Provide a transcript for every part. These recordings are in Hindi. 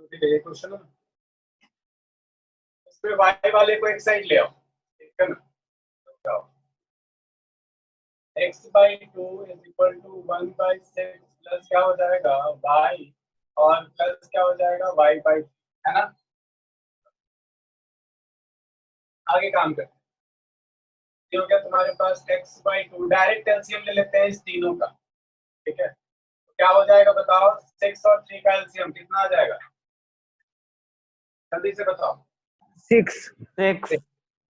ठीक है, ये क्वेश्चन है। इसमें y वाले को एक साइड ले आओ, ठीक है ना। x by 2 is equal to 1 by 6 plus क्या हो जाएगा y, और प्लस क्या हो जाएगा y बाई, है ना। आगे काम करते हैं। ये हो गया तुम्हारे पास x बाई 2, डायरेक्ट एलसीएम ले लेते हैं इस तीनों का, ठीक है। तो क्या हो जाएगा बताओ, 6 और 3 का एलसीएम कितना आ जाएगा, जल्दी से बताओ। 6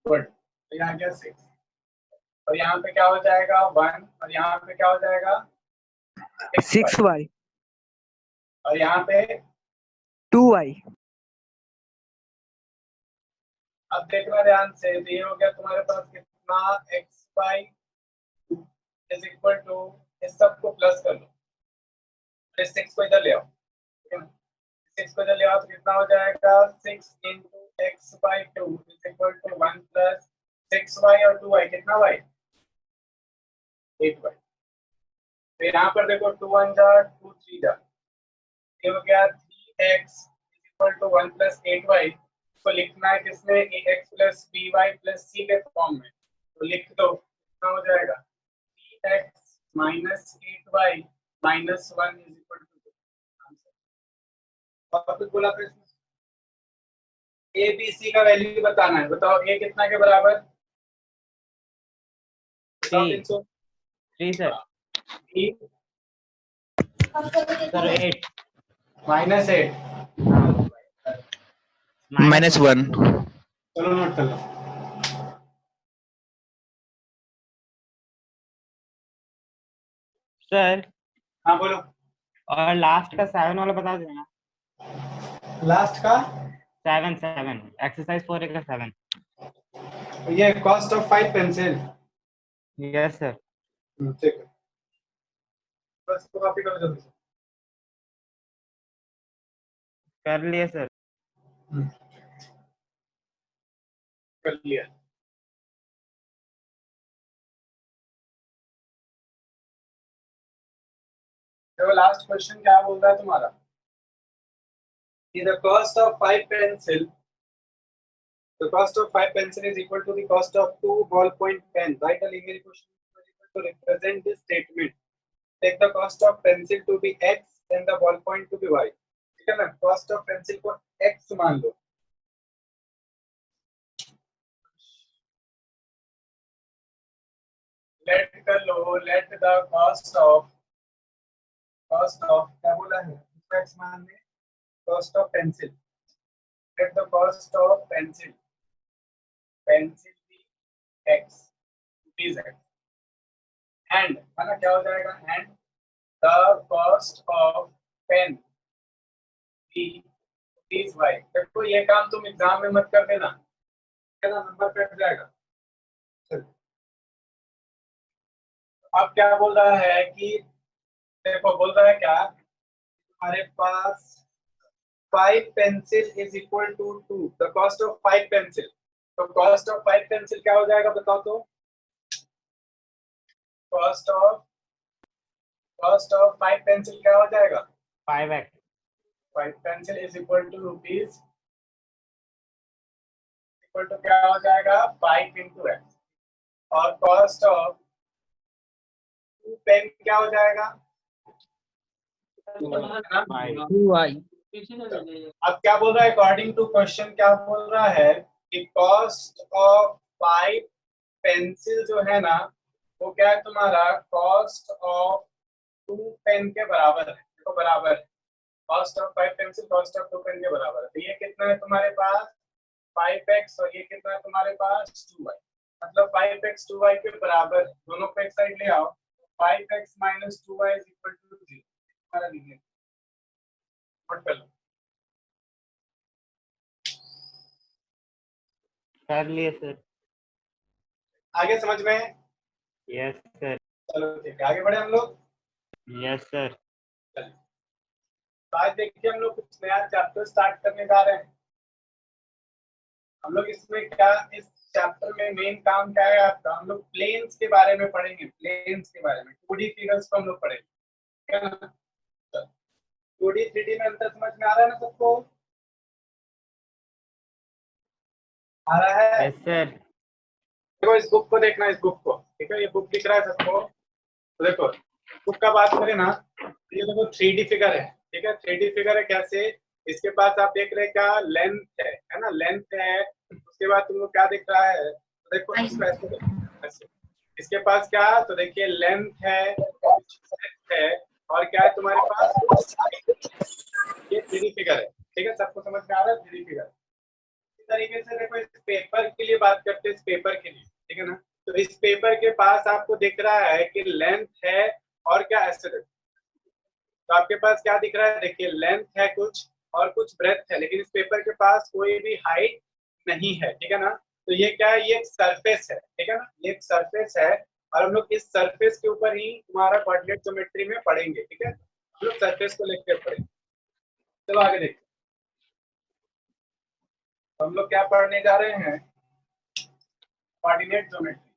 गुड, तो यहाँ क्या 6, और यहाँ पे क्या हो जाएगा 1, और यहाँ पे क्या हो जाएगा 6y, और यहाँ पे 2y। अब देखना ध्यान से, तो ये हो गया तुम्हारे पास कितना, x by is equal to, इस सबको प्लस कर लो, इस 6 को इधर ले आओ, ठीक है ना। 6 को इधर ले आओ तो कितना हो जाएगा 6 into x by 2 is equal to 1 plus 6y और 2y, कितना y 8y। तो यहाँ पर देखो 2 1 जा 2 3 जा, ये हो गया 3x is equal to 1 plus 8y। को लिखना है किसमें, ax plus by plus c के फॉर्म में, तो लिख दो, कितना हो जाएगा 3x minus 8y minus 1 is equal to answer. और कुछ बोला था इसमें, a b c का वैल्यू बताना है, बताओ a कितना के बराबर, 3 सर, b सर 8 माइनस 8, -1। चलो नोट कर लो। सर। हाँ बोलो। और लास्ट का 7 वाला बता देना। लास्ट का 7 एक्सरसाइज 4 का 7। ये cost of 5 pencil, yes sir. ठीक है, बस तो कॉपी करो जल्दी से। कर लिए सर। कर लिया। देखो लास्ट क्वेश्चन क्या बोल रहा है तुम्हारा, the cost of 5 pencil, the cost of 5 pencil is equal to the cost of 2 ballpoint pen. Write a linear equation to represent this statement. Take the cost of pencil to be x and the ballpoint to be y. ठीक है ना, cost of pencil को x मान लो। let कर लो, let the cost of क्या बोला है, x मान ले, cost of pencil, let the cost of pencil be x, rupees x, and माना क्या हो जाएगा, and the cost of pen be rupees y। देखो ये काम तुम एग्जाम में मत कर देना, नंबर कट जाएगा। अब क्या बोल रहा है कि, देखो बोल रहा है क्या, हमारे पास 5 pencil is equal to 2, the cost of 5 pencil, तो cost of 5 pencil क्या हो जाएगा बताओ तो, cost of 5 pencil क्या हो जाएगा, 5x 5 pencil is equal to rupees, equal to क्या हो जाएगा 5 into x, और cost of 2 pen क्या हो जाएगा 2y। अब क्या बोल रहा है, अकॉर्डिंग टू क्वेश्चन क्या बोल रहा है कि कॉस्ट ऑफ 5 पेंसिल जो है ना, वो क्या है तुम्हारा कॉस्ट ऑफ 2 पेन के बराबर है। देखो बराबर है, cost of 5 pencil cost of 2 pen के बराबर है। तो ये कितना है तुम्हारे पास 5x, और ये कितना है तुम्हारे पास 2y, मतलब 5x 2y के बराबर, दोनों को एक साइड ले आओ, 5x minus 2y is equal to 0। हमारा लिखने नोट कर लो। कर लिए सर। आगे समझ में? Yes sir. चलो ठीक है, आगे बढ़े हम लोग। Yes sir. तो आज देखिए हम लोग कुछ नया चैप्टर स्टार्ट करने जा रहे हैं। हम लोग इसमें क्या, इस चैप्टर में मेन काम क्या है आपका, हम लोग प्लेन्स के बारे में पढ़ेंगे, प्लेन्स के बारे में, 2D फिगर्स को हम लोग पढ़ेंगे, ठीक है ना। 2D 3D में अंतर समझ में आ रहा है ना सबको? आ रहा है? Yes sir. देखो इस बुक को देखना, इस बुक को, ठीक है, ये बुक दिख रहा है सबको? तो देखो बुक का बात करें ना, ये देखो 3D फिगर है, ठीक है, 3D फिगर है। कैसे? इसके पास आप देख रहे हैं क्या, लेंथ है ना, लेंथ है। उसके बाद तुमको क्या दिख रहा है, तो देखो इसको ऐसे देखो, ऐसे। इसके पास क्या है, तो देखिए लेंथ है, कुछ breadth है, और क्या है तुम्हारे पास, कुछ height है। ये 3D फिगर है, ठीक है, सबको समझ में आ रहा है 3D फिगर? इस तरीके से देखो, इस पेपर के लिए बात करते हैं, इस पेपर के लिए, ठीक है ना। तो इस पेपर के पास आपको दिख रहा है कि लेंथ है और क्या, ऐसे देखो, तो आपके पास क्या दिख रहा है, देखिए लेंथ है कुछ और कुछ ब्रेथ है, लेकिन इस पेपर के पास कोई भी हाइट नहीं है, ठीक है ना। तो ये क्या है, ये एक सरफेस है, ठीक है ना, ये एक सरफेस है, और हम लोग इस सरफेस के ऊपर ही तुम्हारा कोऑर्डिनेट ज्योमेट्री में पढ़ेंगे, ठीक है, हम लोग सरफेस को लेकर पढ़ेंगे। चलो आगे देखते हैं, हम लोग क्या पढ़ने जा रहे हैं, कोऑर्डिनेट ज्योमेट्री।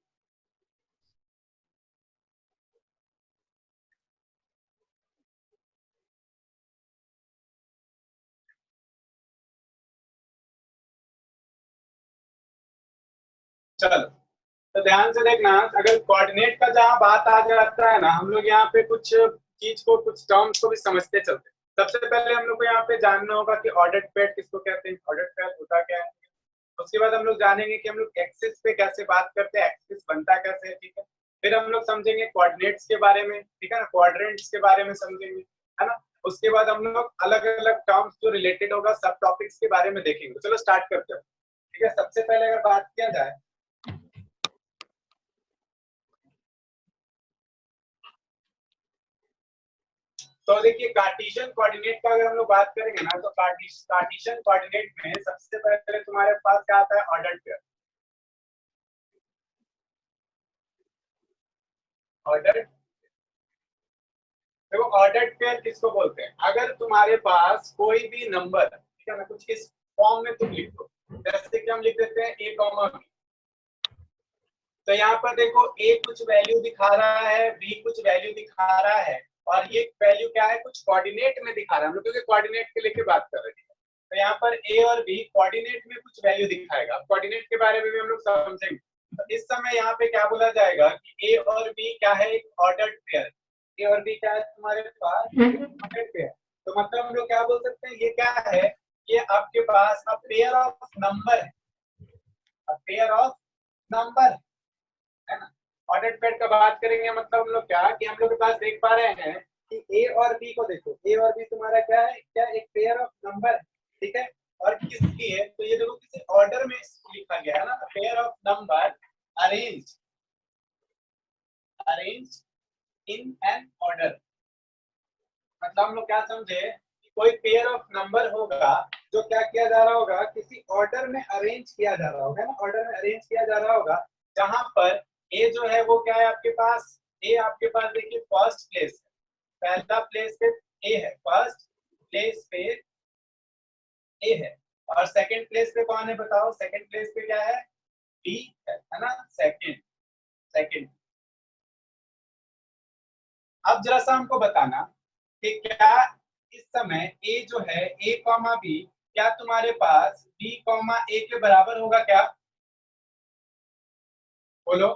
चलो तो ध्यान से देखना, अगर कोऑर्डिनेट का जहां बात आ जाता है ना, हम लोग यहाँ पे कुछ चीज को, कुछ टर्म्स को भी समझते चलते हैं। सबसे पहले हम लोग को यहाँ पे जानना होगा कि ऑर्डर्ड पेयर किसको कहते हैं, ऑर्डर्ड पेयर होता क्या है। उसके बाद हम लोग जानेंगे कि हम लोग एक्सिस पे कैसे बात करते हैं, एक्सिस बनता कैसे है, ठीक है। फिर हम लोग समझेंगे कोऑर्डिनेट्स के बारे में, ठीक है ना, क्वाड्रेंट्स के बारे में समझेंगे, है ना। उसके बाद हम लोग अलग अलग टर्म्स जो रिलेटेड होगा सब टॉपिक्स के बारे में देखेंगे। चलो स्टार्ट करते हैं, ठीक है। सबसे पहले अगर बात किया जाए, तो देखिए कार्टेशियन कोऑर्डिनेट का अगर हम लोग बात करेंगे ना, तो कार्टेशियन कोऑर्डिनेट में सबसे पहले तुम्हारे पास क्या आता है, ऑर्डर्ड पेयर। ऑर्डर्ड, देखो ऑर्डर्ड पेयर किसको बोलते हैं, अगर तुम्हारे पास कोई भी नंबर, ठीक है ना, कुछ इस फॉर्म में तुम लिख दो, जैसे कि हम लिख देते हैं a कॉमा b। तो यहाँ पर देखो a कुछ वैल्यू दिखा रहा है, b कुछ वैल्यू दिखा रहा है, और ये वैल्यू क्या है, कुछ कोऑर्डिनेट में दिखा रहा है। हम लोग क्योंकि कोऑर्डिनेट के लेके बात कर रहे हैं, तो यहाँ पर a और b कोऑर्डिनेट में कुछ वैल्यू दिखाएगा। कोऑर्डिनेट के बारे में भी हम लोग समझेंगे। तो इस समय यहाँ पे क्या बोला जाएगा कि a और b क्या है, एक ऑर्डर्ड पेयर। a और b क्या है तुम्हारे पास, ऑर्डर्ड पेयर। तो मतलब हम लोग क्या बोल सकते हैं, ये क्या है, ये आपके पास अ पेयर ऑफ नंबर है, अ पेयर ऑफ नंबर है ना। ऑर्डर्ड पेयर का बात करेंगे मतलब हम लोग क्या, कि हम लोग के पास देख पा रहे हैं कि ए और बी को देखो, ए और बी तुम्हारा क्या है, क्या एक पेयर ऑफ नंबर, ठीक है। और किसकी है, तो ये देखो किसी ऑर्डर में लिखा गया है ना, pair of number arrange, arrange in an order. मतलब हम लोग क्या समझे, कि कोई पेयर ऑफ नंबर होगा जो क्या किया जा रहा होगा, किसी ऑर्डर में अरेंज किया जा रहा होगा ना, ऑर्डर में अरेंज किया जा रहा होगा, जहां पर ए जो है वो क्या है आपके पास, ए आपके पास देखिए फर्स्ट प्लेस, पहला प्लेस पे ए है, फर्स्ट प्लेस पे ए है, और सेकंड प्लेस पे कौन है बताओ, सेकंड प्लेस पे क्या है, बी है ना, सेकंड, सेकंड। अब जरा सा हमको बताना कि क्या इस समय ए जो है, ए कॉमा बी, क्या तुम्हारे पास बी कॉमा ए के बराबर होगा क्या, बोलो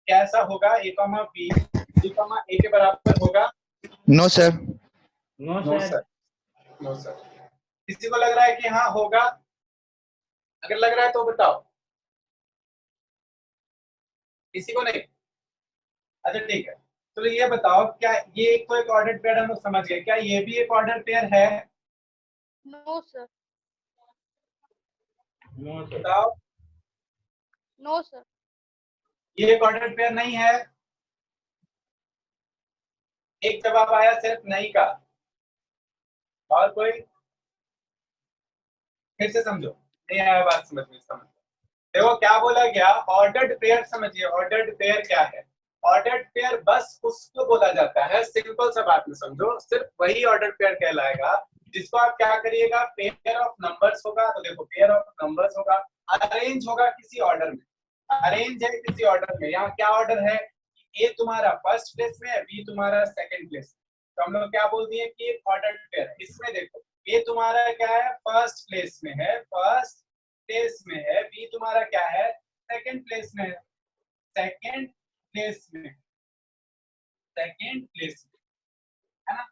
कैसा होगा, A comma B B comma A के बराबर होगा? No sir. No no sir. Sir, no sir. किसी को लग रहा है कि हाँ होगा? अगर लग रहा है तो बताओ, किसी को नहीं? अच्छा ठीक है, तो ये बताओ, क्या ये एक तो एक ऑर्डर पेयर हम लोग समझ गए, क्या ये भी एक ऑर्डर पेयर है? No sir. No sir. बताओ, नो सर। ये एक ऑर्डर पेयर नहीं है? एक जवाब आया सिर्फ नहीं का, और कोई? फिर से समझो, नहीं आया बात समझ में, समझ देखो क्या बोला गया, ऑर्डर्ड पेयर। समझिए ऑर्डर्ड पेयर क्या है, ऑर्डर्ड पेयर बस उसको बोला जाता है, सिंपल सा बात में समझो, सिर्फ वही ऑर्डर्ड पेयर कहलाएगा जिसको आप क्या करिएगा, पेयर ऑफ नंबर्स होगा, तो देखो पेयर ऑफ नंबर्स होगा, अरेंज होगा किसी ऑर्डर में, अरेंज है किसी ऑर्डर में। यहाँ क्या ऑर्डर है, ए तुम्हारा फर्स्ट प्लेस में है, बी तुम्हारा सेकंड प्लेस में, तो हम लोग क्या बोल दिए कि एक ऑर्डर्ड पेयर है। इसमें देखो ये तुम्हारा क्या है, फर्स्ट प्लेस में है, फर्स्ट प्लेस में है, बी तुम्हारा क्या है, सेकंड प्लेस में है, सेकंड प्लेस में, सेकंड प्लेस में, है ना।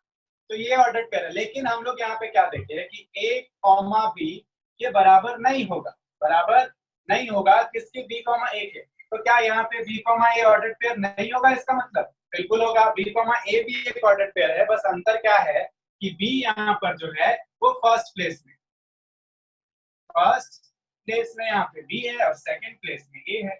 तो ये ऑर्डर पेयर है। लेकिन हम लोग यहाँ पे क्या देखे हैं कि ए कॉमा बी ये बराबर नहीं होगा, बराबर नहीं होगा किसके, बी कॉमा ए के। तो क्या यहाँ पे बी कॉमा ए ऑर्डर पेयर नहीं होगा, इसका मतलब बिल्कुल होगा। बी कॉमा ए भी एक ऑर्डर पेयर है, बस अंतर क्या है कि बी यहाँ पर जो है वो फर्स्ट प्लेस में, फर्स्ट प्लेस में यहाँ पे बी है और सेकंड प्लेस में ए है,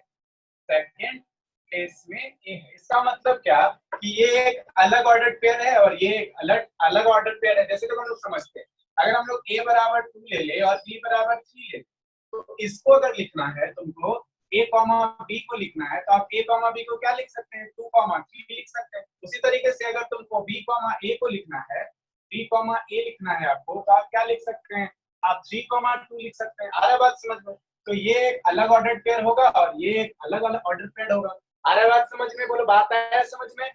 सेकंड प्लेस में ए है। इसका मतलब क्या कि ये एक अलग ऑर्डर पेयर है और ये एक अलग अलग ऑर्डर पेयर है। जैसे तो हम लोग समझते हैं, अगर हम लोग a बराबर 2 ले ले और b बराबर 3 ले, तो इसको अगर लिखना है तुमको a कॉमा b को लिखना है, तो आप a कॉमा b को क्या लिख सकते हैं, 2 कॉमा 3 लिख सकते हैं। उसी तरीके से अगर तुमको b कॉमा a को लिखना है, b कॉमा a लिखना है आपको, तो आप क्या लिख सकते हैं, आप 3 कॉमा 2 लिख सकते हैं। आ रहा बात समझ में। तो ये एक अलग ऑर्डर पेयर होगा और ये एक अलग अलग ऑर्डर पेयर होगा। आ रहा बात समझ में, बोलो बात आया समझ में।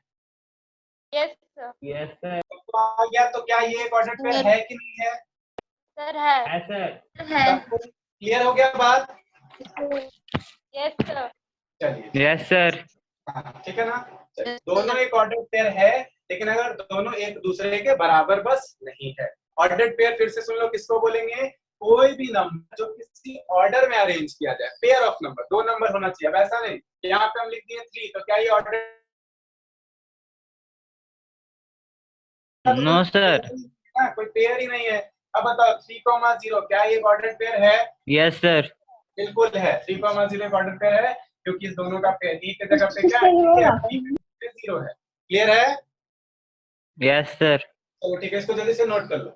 Yes sir. Yes sir. तो आ गया, तो क्या ये एक ऑर्डर पेयर है कि नहीं है, सर है। है सर। है। सबको क्लियर हो गया बात। Yes sir. चलिए यस सर। हाँ, ठीक है ना। चलिए, दोनों एक ऑर्डर पेयर है, लेकिन अगर दोनों एक दूसरे के बराबर बस नहीं है। ऑर्डर पेयर फिर से सुन लो, किसको बोलेंगे, कोई भी नंबर जो किसी ऑर्डर में अरेंज किया जाए, पेयर ऑफ नंबर, 2 नंबर होना चाहिए। अब ऐसा नहीं, यहाँ पे हम लिख दिए 3, तो क्या ये ऑर्डर, नो सर। कोई पेयर ही नहीं है। अब बताओ 3,0 क्या ये ऑर्डर पेयर है, यस सर। बिल्कुल है। 3,0 एक ऑर्डर पेयर है, क्योंकि इस दोनों का पेयर ई के जगह पे क्या है, 0 है। क्लियर है। Yes sir. चलो ठीक है, इसको जल्दी से नोट कर लो।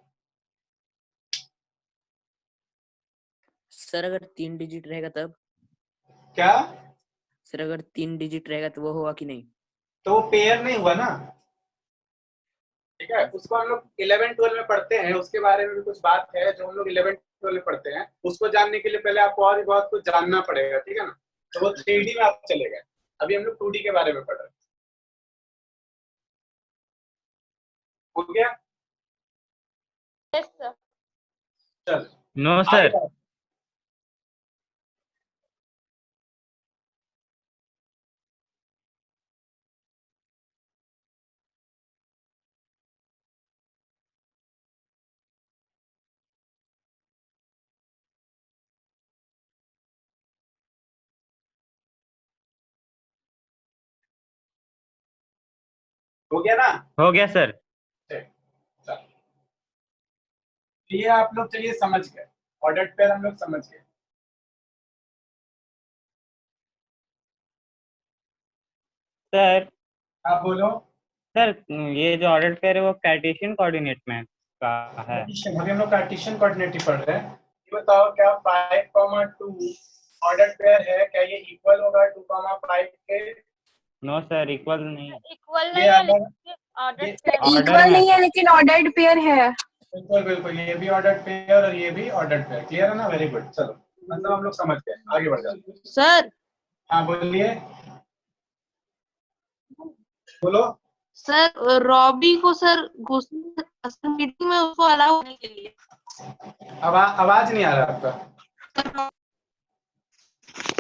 सर अगर 3 डिजिट रहेगा तब, क्या, सर अगर 3 डिजिट रहेगा तो वो होगा कि नहीं? तो वो पेयर नहीं हुआ ना, ठीक है। उसको हम लोग 11-12 में पढ़ते हैं, उसके बारे में भी कुछ बात है जो हम लोग 11-12 में पढ़ते हैं। उसको जानने के लिए पहले आपको और भी बहुत कुछ जानना पड़ेगा, ठीक है ना। तो वो 3D में आप चले गए, अभी हम लोग 2D के बारे में पढ़ रहे हैं। हो गया। Yes sir. चल नो आगे सर। बात। हो गया ना। हो गया सर। ठीक, चल। ये आप लोग चलिए समझ गए, ऑर्डर पेयर हम लोग समझ गए। सर। आप बोलो। सर ये जो ऑर्डर पेयर है वो कार्टेशियन कोऑर्डिनेट में का है। कार्टेशियन, अभी हम लोग कार्टेशियन कोऑर्डिनेट ही पढ़ रहे हैं। ये बताओ क्या 5,2 ऑर्डर पेयर है, क्या ये इक्वल होगा 2,5 के। नो सर, इक्वल नहीं। इक्वल ये नहीं है, अलग, लेकिन ऑर्डर ये पेयर Order इक्वल में नहीं है है। लेकिन ऑर्डर्ड पेयर है। बिल्कुल बिल्कुल, ये भी ऑर्डर पेयर और ये भी ऑर्डर पेयर। क्लियर है ना, वेरी गुड। चलो मतलब हम लोग समझ गए, आगे बढ़ जाते हैं। सर। हाँ बोलिए, बोलो। सर रॉबी को सर घुसने मीटिंग में उसको अलाउ होने के लिए। आवाज नहीं आ रहा आपका।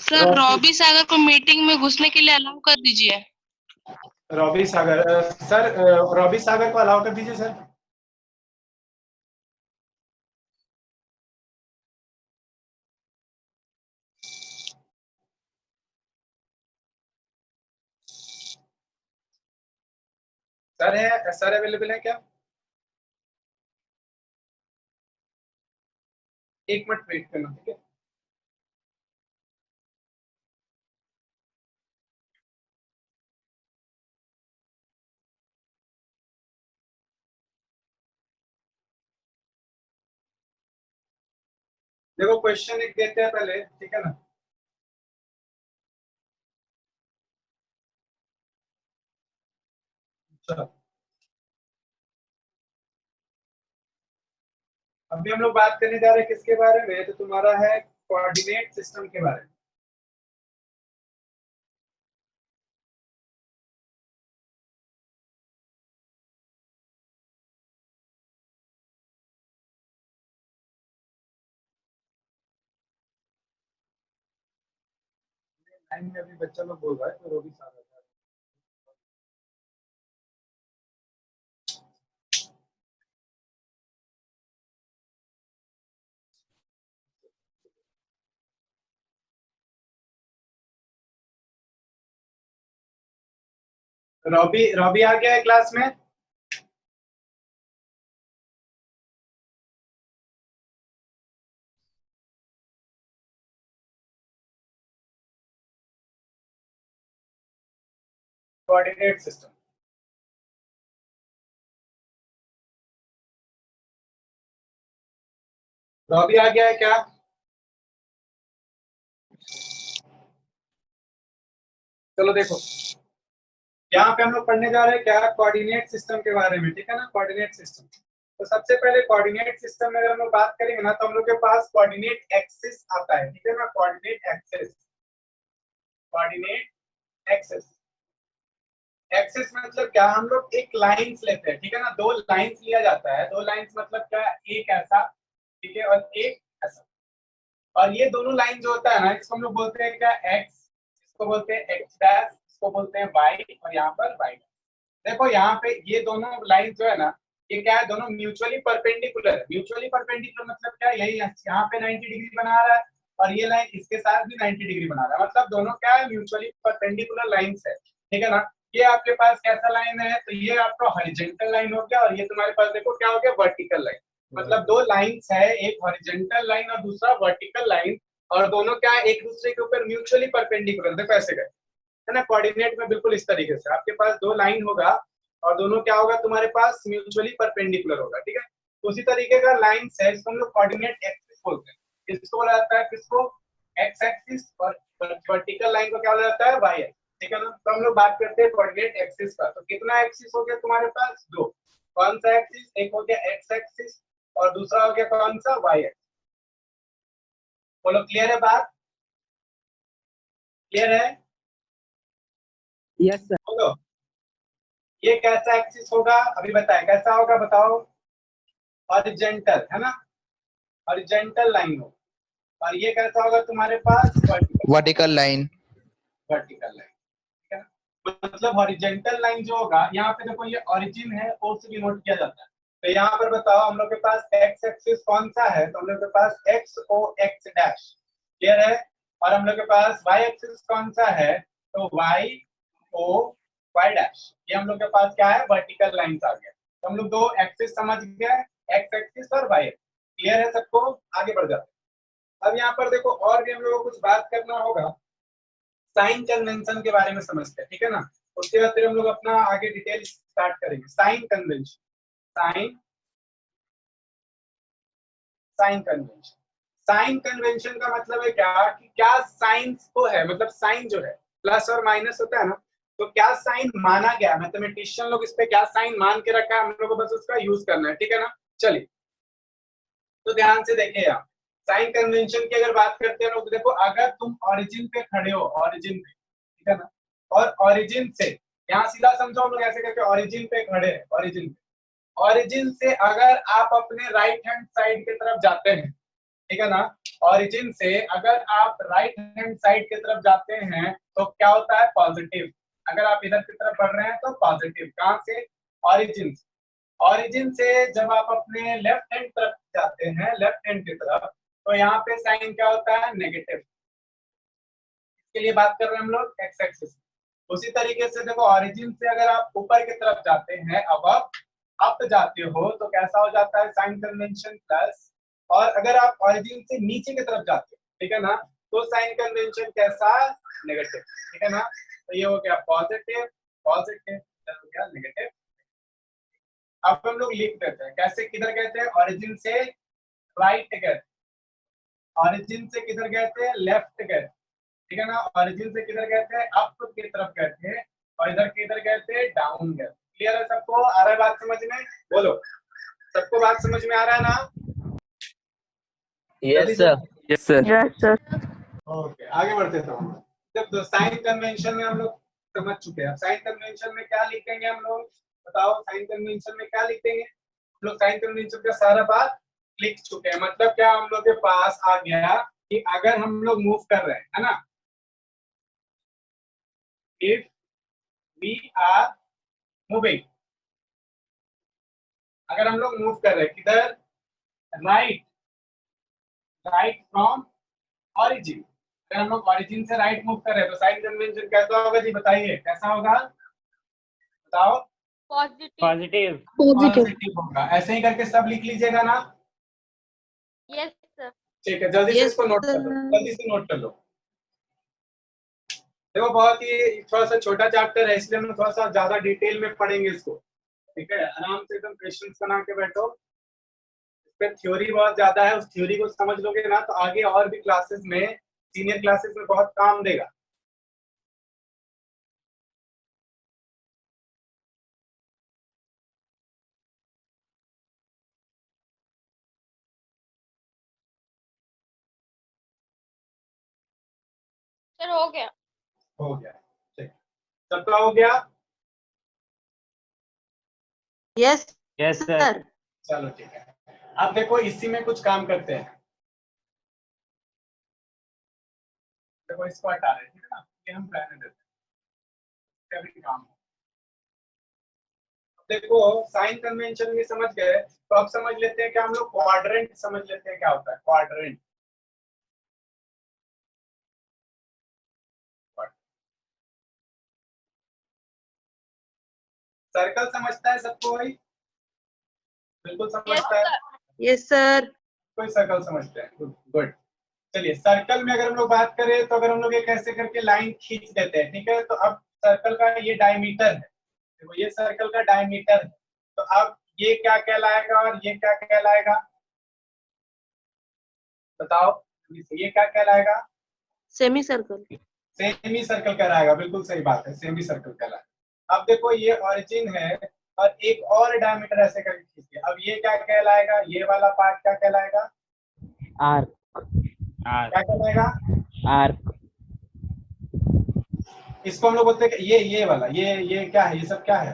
सर रॉबी सागर को मीटिंग में घुसने के लिए अलाउ कर दीजिए। रॉबी सागर, सर रॉबी सागर को अलाउ कर दीजिए सर। सर है, सर अवेलेबल है क्या, 1 मिनट वेट करना, ठीक है। देखो क्वेश्चन एक देते हैं पहले, ठीक है ना। चलो अभी हम लोग बात करने जा रहे हैं किसके बारे में, तो तुम्हारा है कोऑर्डिनेट सिस्टम के बारे में। टाइम में अभी बच्चा लोग बोल रहा है तो वो भी सारा रॉबी रॉबी आ गया है क्लास में। कोऑर्डिनेट सिस्टम रॉबी आ गया है क्या? चलो देखो, यहाँ पे हम लोग पढ़ने जा रहे हैं क्या, कोऑर्डिनेट सिस्टम के बारे में, ठीक है ना। कोऑर्डिनेट सिस्टम, तो सबसे पहले कोऑर्डिनेट सिस्टम में अगर हम लोग बात करेंगे ना तो हम लोग के पास कोऑर्डिनेट एक्सिस आता है, ठीक है ना। Coordinate axis, coordinate axis, axis मतलब क्या, हम लोग एक लाइंस लेते हैं, ठीक है ना। दो लाइंस लिया जाता है, दो लाइंस मतलब क्या, एक ऐसा, ठीक है, और एक ऐसा। और ये दोनों लाइन जो होता है ना, इसको हम लोग बोलते हैं क्या, एक्स, इसको बोलते हैं एक्स डैश, इसको बोलते हैं वाई, और यहाँ पर वाई। देखो यहाँ पे ये दोनों लाइन जो है ना, ये क्या है, दोनों म्यूचुअली परपेंडिकुलर है। म्यूचुअली परपेंडिकुलर मतलब क्या, यही यहाँ पे 90 डिग्री बना रहा है और ये लाइन इसके साथ भी 90 डिग्री बना रहा है, मतलब दोनों क्या है, म्यूचुअली परपेंडिकुलर लाइंस है, ठीक है ना। ये आपके पास कैसा लाइन है, तो ये आपका हॉरिजॉन्टल लाइन हो गया, और ये तुम्हारे पास देखो क्या हो गया, वर्टिकल लाइन। मतलब दो लाइंस है, एक हॉरिजॉन्टल लाइन और दूसरा वर्टिकल लाइन, और दोनों क्या है, एक दूसरे के ऊपर म्यूचुअली परपेंडिकुलर। देखो ऐसे गए, है ना। कोऑर्डिनेट में बिल्कुल इस तरीके से आपके पास दो लाइन होगा और दोनों क्या होगा तुम्हारे पास, म्यूचुअली परपेंडिकुलर होगा, ठीक है। तो उसी तरीके का लाइन है, इसको हम लोग कोऑर्डिनेट एक्सिस बोलते हैं। इसको बोला जाता है किसको, एक्स एक्सिस, और वर्टिकल लाइन को क्या बोला जाता है, वाई एक्सिस, ठीक है ना। तो हम लोग बात करते हैं कोऑर्डिनेट एक्सिस का। तो कितना एक्सिस हो गया तुम्हारे पास, दो। कौन सा एक्सिस, एक हो गया एक्स एक्सिस और दूसरा हो गया कौन सा, वाई एक्सिस। बोलो क्लियर है बात, क्लियर है? Yes sir. बोलो, ये कैसा एक्सिस होगा अभी बताए, कैसा होगा बताओ, हॉरिजॉन्टल, है ना, हॉरिजॉन्टल लाइन हो। और ये कैसा होगा तुम्हारे पास, वर्टिकल लाइन। वर्टिकल लाइन, ठीक है ना। मतलब हॉरिजॉन्टल लाइन जो होगा, यहाँ पे देखो ये ओरिजिन है, ओ से डिनोट किया जाता है। तो यहाँ पर बताओ हम लोग के पास एक्स एक्सिस कौन सा है, तो हम लोग के पास एक्स ओ एक्स डैश, क्लियर है। और हम लोग के पास वाई एक्सिस कौन सा है, तो वाई ओ वाई डैश। ये हम लोग के पास क्या है, वर्टिकल लाइंस आ गया। तो हम लोग दो एक्सिस समझ गए, एक्स एक्सिस और वाई एक्सिस, क्लियर है सबको, आगे बढ़ जाते हैं। अब यहाँ पर देखो और भी हम लोगों को कुछ बात करना होगा, साइन कन्वेंशन के बारे में समझते हैं, ठीक है ना। उसके बाद फिर हम लोग अपना आगे डिटेल स्टार्ट करेंगे। Sign convention, sign sign convention, sign convention का मतलब है क्या, कि क्या साइन को है, मतलब साइन जो है प्लस और माइनस होता है ना, तो क्या साइन माना गया, मैथमेटिशियन लोग इस पे क्या साइन मान के रखा है, हम लोग को बस उसका यूज करना है, ठीक है ना। चलिए तो ध्यान से देखिए, यहाँ साइन कन्वेंशन की अगर बात करते हैं लोग, देखो अगर तुम ओरिजिन पे खड़े हो, ओरिजिन पे, ठीक है ना, और ओरिजिन से, यहाँ सीधा समझो, हम लोग ऐसे करके ओरिजिन पे खड़े हैं, ओरिजिन पे, ओरिजिन से अगर आप अपने राइट हैंड साइड की तरफ जाते हैं, ठीक है ना, ओरिजिन से अगर आप राइट हैंड साइड की तरफ जाते हैं तो क्या होता है, पॉजिटिव। अगर आप इधर की तरफ बढ़ रहे हैं तो पॉजिटिव, कहां से, ओरिजिन से। ओरिजिन से जब आप अपने लेफ्ट हैंड तरफ जाते हैं, लेफ्ट हैंड की तरफ, तो यहाँ पे साइन क्या होता है, नेगेटिव। इसके लिए बात कर रहे हैं हम लोग एक्स एक्सिस। उसी तरीके से देखो, ओरिजिन से अगर आप ऊपर की तरफ जाते हैं, अब अप जाते हो, तो कैसा हो जाता है, साइन कन्वेंशन प्लस। और अगर आप ओरिजिन से नीचे की तरफ जाते हो, ठीक है ना, तो साइन कन्वेंशन कैसा, नेगेटिव, ठीक है ना। तो ये हो गया पॉजिटिव, पॉजिटिव हो गया नेगेटिव। अब हम लोग लिख देते हैं कैसे, किधर कहते हैं, ओरिजिन से राइट गए, ओरिजिन से किधर गए थे, लेफ्ट गए, ठीक है ना। ओरिजिन से किधर गए थे, अप की तरफ गए थे, और इधर किधर गए थे, डाउन गए। क्लियर है सबको, आ रहा है बात समझ में, बोलो सबको बात समझ में आ रहा है ना। Yes sir. Yes sir. Yes sir. Okay आगे बढ़ते थे हम। जब साइन कन्वेंशन में हम लोग समझ चुके हैं, अब साइन कन्वेंशन में क्या लिखेंगे हम लोग, बताओ साइन कन्वेंशन में क्या लिखेंगे हम लोग। साइन कन्वेंशन का सारा बात लिख चुके हैं, मतलब क्या हम लोग के पास आ गया कि अगर हम लोग मूव कर रहे हैं, है ना, if we are moving, अगर हम लोग मूव कर रहे हैं किधर, राइट फ्रॉम ऑरिजिन, अगर हम लोग ऑरिजिन से राइट मूव कर रहे हैं तो साइन कन्वेंशन कैसा होगा जी, बताइए कैसा होगा, बताओ। पॉजिटिव। पॉजिटिव होगा। ऐसे ही करके सब लिख लीजिएगा ना। Yes sir. ठीक है, जल्दी से इसको नोट कर लो, जल्दी से नोट कर लो। देखो बहुत ही थोड़ा सा छोटा चैप्टर है, इसलिए हम थोड़ा सा ज्यादा डिटेल में पढ़ेंगे इसको। ठीक है, आराम से एकदम क्वेश्चंस बना के बैठो। इस पे थ्योरी बहुत ज्यादा है, उस थ्योरी को समझ लोगे ना तो आगे और भी क्लासेस में, सीनियर क्लासेस में बहुत काम देगा। सर हो गया। हो गया, ठीक, सबका हो गया। Yes yes sir. सर। चलो ठीक है, अब देखो इसी में कुछ काम करते हैं। देखो इसको हटा रहे हैं, ठीक है ना, ये हम रहने देते हैं, क्या भी काम हो। देखो साइन कन्वेंशन भी समझ गए, तो अब समझ लेते हैं कि हम लोग क्वाड्रेंट समझ लेते हैं क्या होता है क्वाड्रेंट। सर्कल समझता है सब कोई, बिल्कुल समझता है। Yes sir. कोई सर्कल समझते हैं, गुड। चलिए सर्कल में अगर हम लोग बात करें तो अगर हम लोग ये कैसे करके लाइन खींच देते हैं, ठीक है, तो अब सर्कल का ये डायमीटर है, देखो ये सर्कल का डायमीटर है, तो अब ये क्या कहलाएगा और ये क्या कहलाएगा, बताओ, ये क्या कहलाएगा, सेमी सर्कल। सेमी सर्कल कहलाएगा, बिल्कुल सही बात है, सेमी सर्कल कहलाएगा। अब देखो ये ओरिजिन है और एक और डायमीटर ऐसे करके खींचिए, अब ये क्या कहलाएगा, ये वाला पार्ट क्या कहलाएगा, आर्क। क्या कहलाएगा, आर्क। इसको हम लोग बोलते हैं ये वाला, ये क्या है, ये सब क्या है,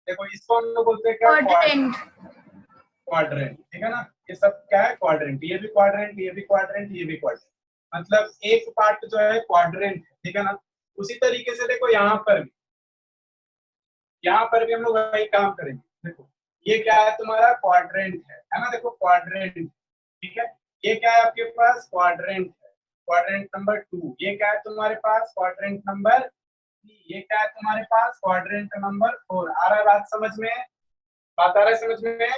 देखो इसको हम लोग बोलते हैं क्या, क्वाड्रेंट। क्वाड्रेंट, ठीक है ना, ये सब क्या है, क्वाड्रेंट, ये भी क्वाड्रेंट, ये भी क्वाड्रेंट, ये भी क्वाड्रेंट, मतलब एक पार्ट जो है क्वाड्रेंट, ठीक है ना। उसी तरीके से देखो यहाँ पर भी हम लोग वही काम करेंगे। देखो ये क्या है तुम्हारा, क्वाड्रेंट है ना, देखो क्वाड्रेंट, ठीक है, ये क्या है आपके पास, क्वाड्रेंट है, क्वाड्रेंट नंबर 2, ये क्या है तुम्हारे पास, क्वाड्रेंट नंबर 3, ये क्या है तुम्हारे पास, क्वाड्रेंट नंबर 4। आ रहा है बात समझ में, बात आ रहा है समझ में,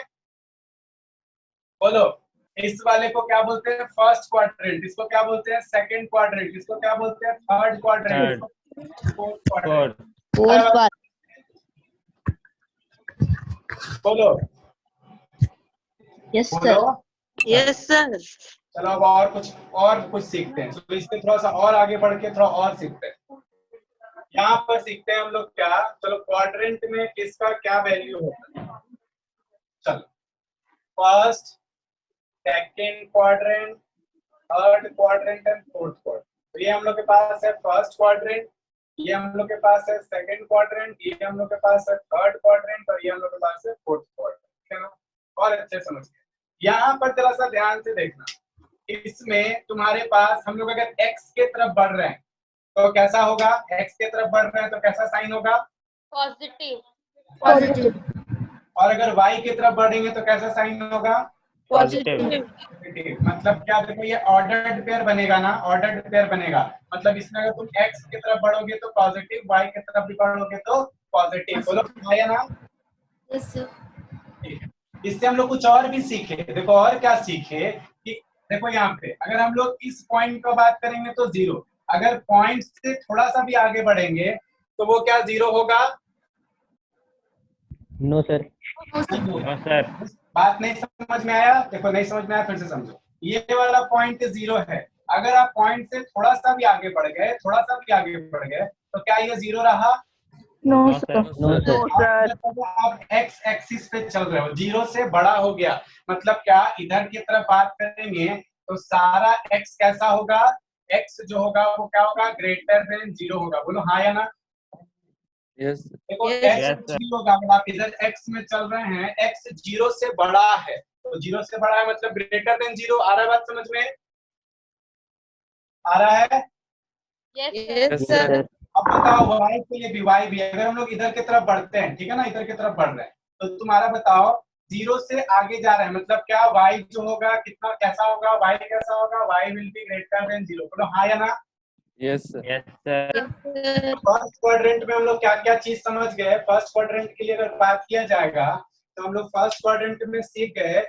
बोलो। इस वाले को क्या बोलते हैं, फर्स्ट क्वाड्रेंट, इसको क्या बोलते हैं, सेकंड क्वाड्रेंट, इसको क्या बोलते हैं, थर्ड क्वाड्रेंट, फोर्थ क्वाड्रेंट। बोलो। यस बोलो। Yes sir. चलो अब और कुछ सीखते हैं, तो इससे थोड़ा सा और आगे बढ़ के थोड़ा और सीखते हैं। यहाँ पर सीखते हैं हम लोग क्या, चलो क्वाड्रेंट में किसका क्या वैल्यू होता है, चलो first, second quadrant, third quadrant and fourth quadrant. तो ये हम लोग के पास है फर्स्ट क्वाड्रेंट, ये हम लोग के पास है सेकंड क्वाड्रेंट, ये हम लोग के पास है थर्ड क्वाड्रेंट और ये हम लोग के पास है फोर्थ क्वाड्रेंट, ठीक है ना। और अच्छे समझ गए। यहाँ पर जरा सा ध्यान से देखना, इसमें तुम्हारे पास हम लोग अगर x के तरफ बढ़ रहे हैं तो कैसा होगा, x के तरफ बढ़ रहे हैं तो कैसा साइन होगा, पॉजिटिव। और अगर y की तरफ बढ़ेंगे तो कैसा साइन होगा, पॉजिटिव। मतलब क्या, देखो ये ऑर्डर्ड पेयर बनेगा ना, ऑर्डर्ड पेयर बनेगा, मतलब इसमें अगर तुम x की तरफ बढ़ोगे तो पॉजिटिव, y की तरफ भी बढ़ोगे तो पॉजिटिव। बोलो आया ना। Yes sir. इससे हम लोग कुछ और भी सीखे, देखो और क्या सीखे कि देखो यहाँ पे अगर हम लोग इस पॉइंट का बात करेंगे तो 0, अगर पॉइंट से थोड़ा सा भी आगे बढ़ेंगे तो वो क्या 0 होगा, नो सर। सर बात नहीं समझ में आया, देखो नहीं समझ में आया फिर से समझो, ये वाला पॉइंट 0 है, अगर आप पॉइंट से थोड़ा सा भी आगे बढ़ गए, थोड़ा सा भी आगे बढ़ गए तो क्या ये 0 रहा, नो सर। No sir. आप एक्स एक्सिस पे चल रहे हो, 0 से बड़ा हो गया, मतलब क्या इधर की तरफ बात करेंगे तो सारा x कैसा होगा, x जो होगा वो क्या होगा, ग्रेटर देन 0 होगा। बोलो हाँ या ना। यस। देखो Yes, x 0 होगा, अगर आप इधर x में चल रहे हैं, x 0 से बड़ा है, तो 0 से बड़ा है मतलब ग्रेटर देन 0। आ रहा है बात समझ में, आ रहा है। Yes sir. अब बताओ y के लिए भी, y भी अगर हम लोग इधर की तरफ बढ़ते हैं, ठीक है ना, इधर की तरफ बढ़ रहे हैं, तो तुम्हारा बताओ 0 से आगे जा रहे हैं, मतलब क्या y जो होगा कितना कैसा होगा, y कैसा होगा, y will be greater than 0। बोलो हाँ या ना? Yes sir. फर्स्ट क्वाड्रेंट में हम लोग क्या क्या चीज समझ गए। फर्स्ट क्वाड्रेंट के लिए अगर बात किया जाएगा तो हम लोग फर्स्ट क्वाड्रेंट में सीख गए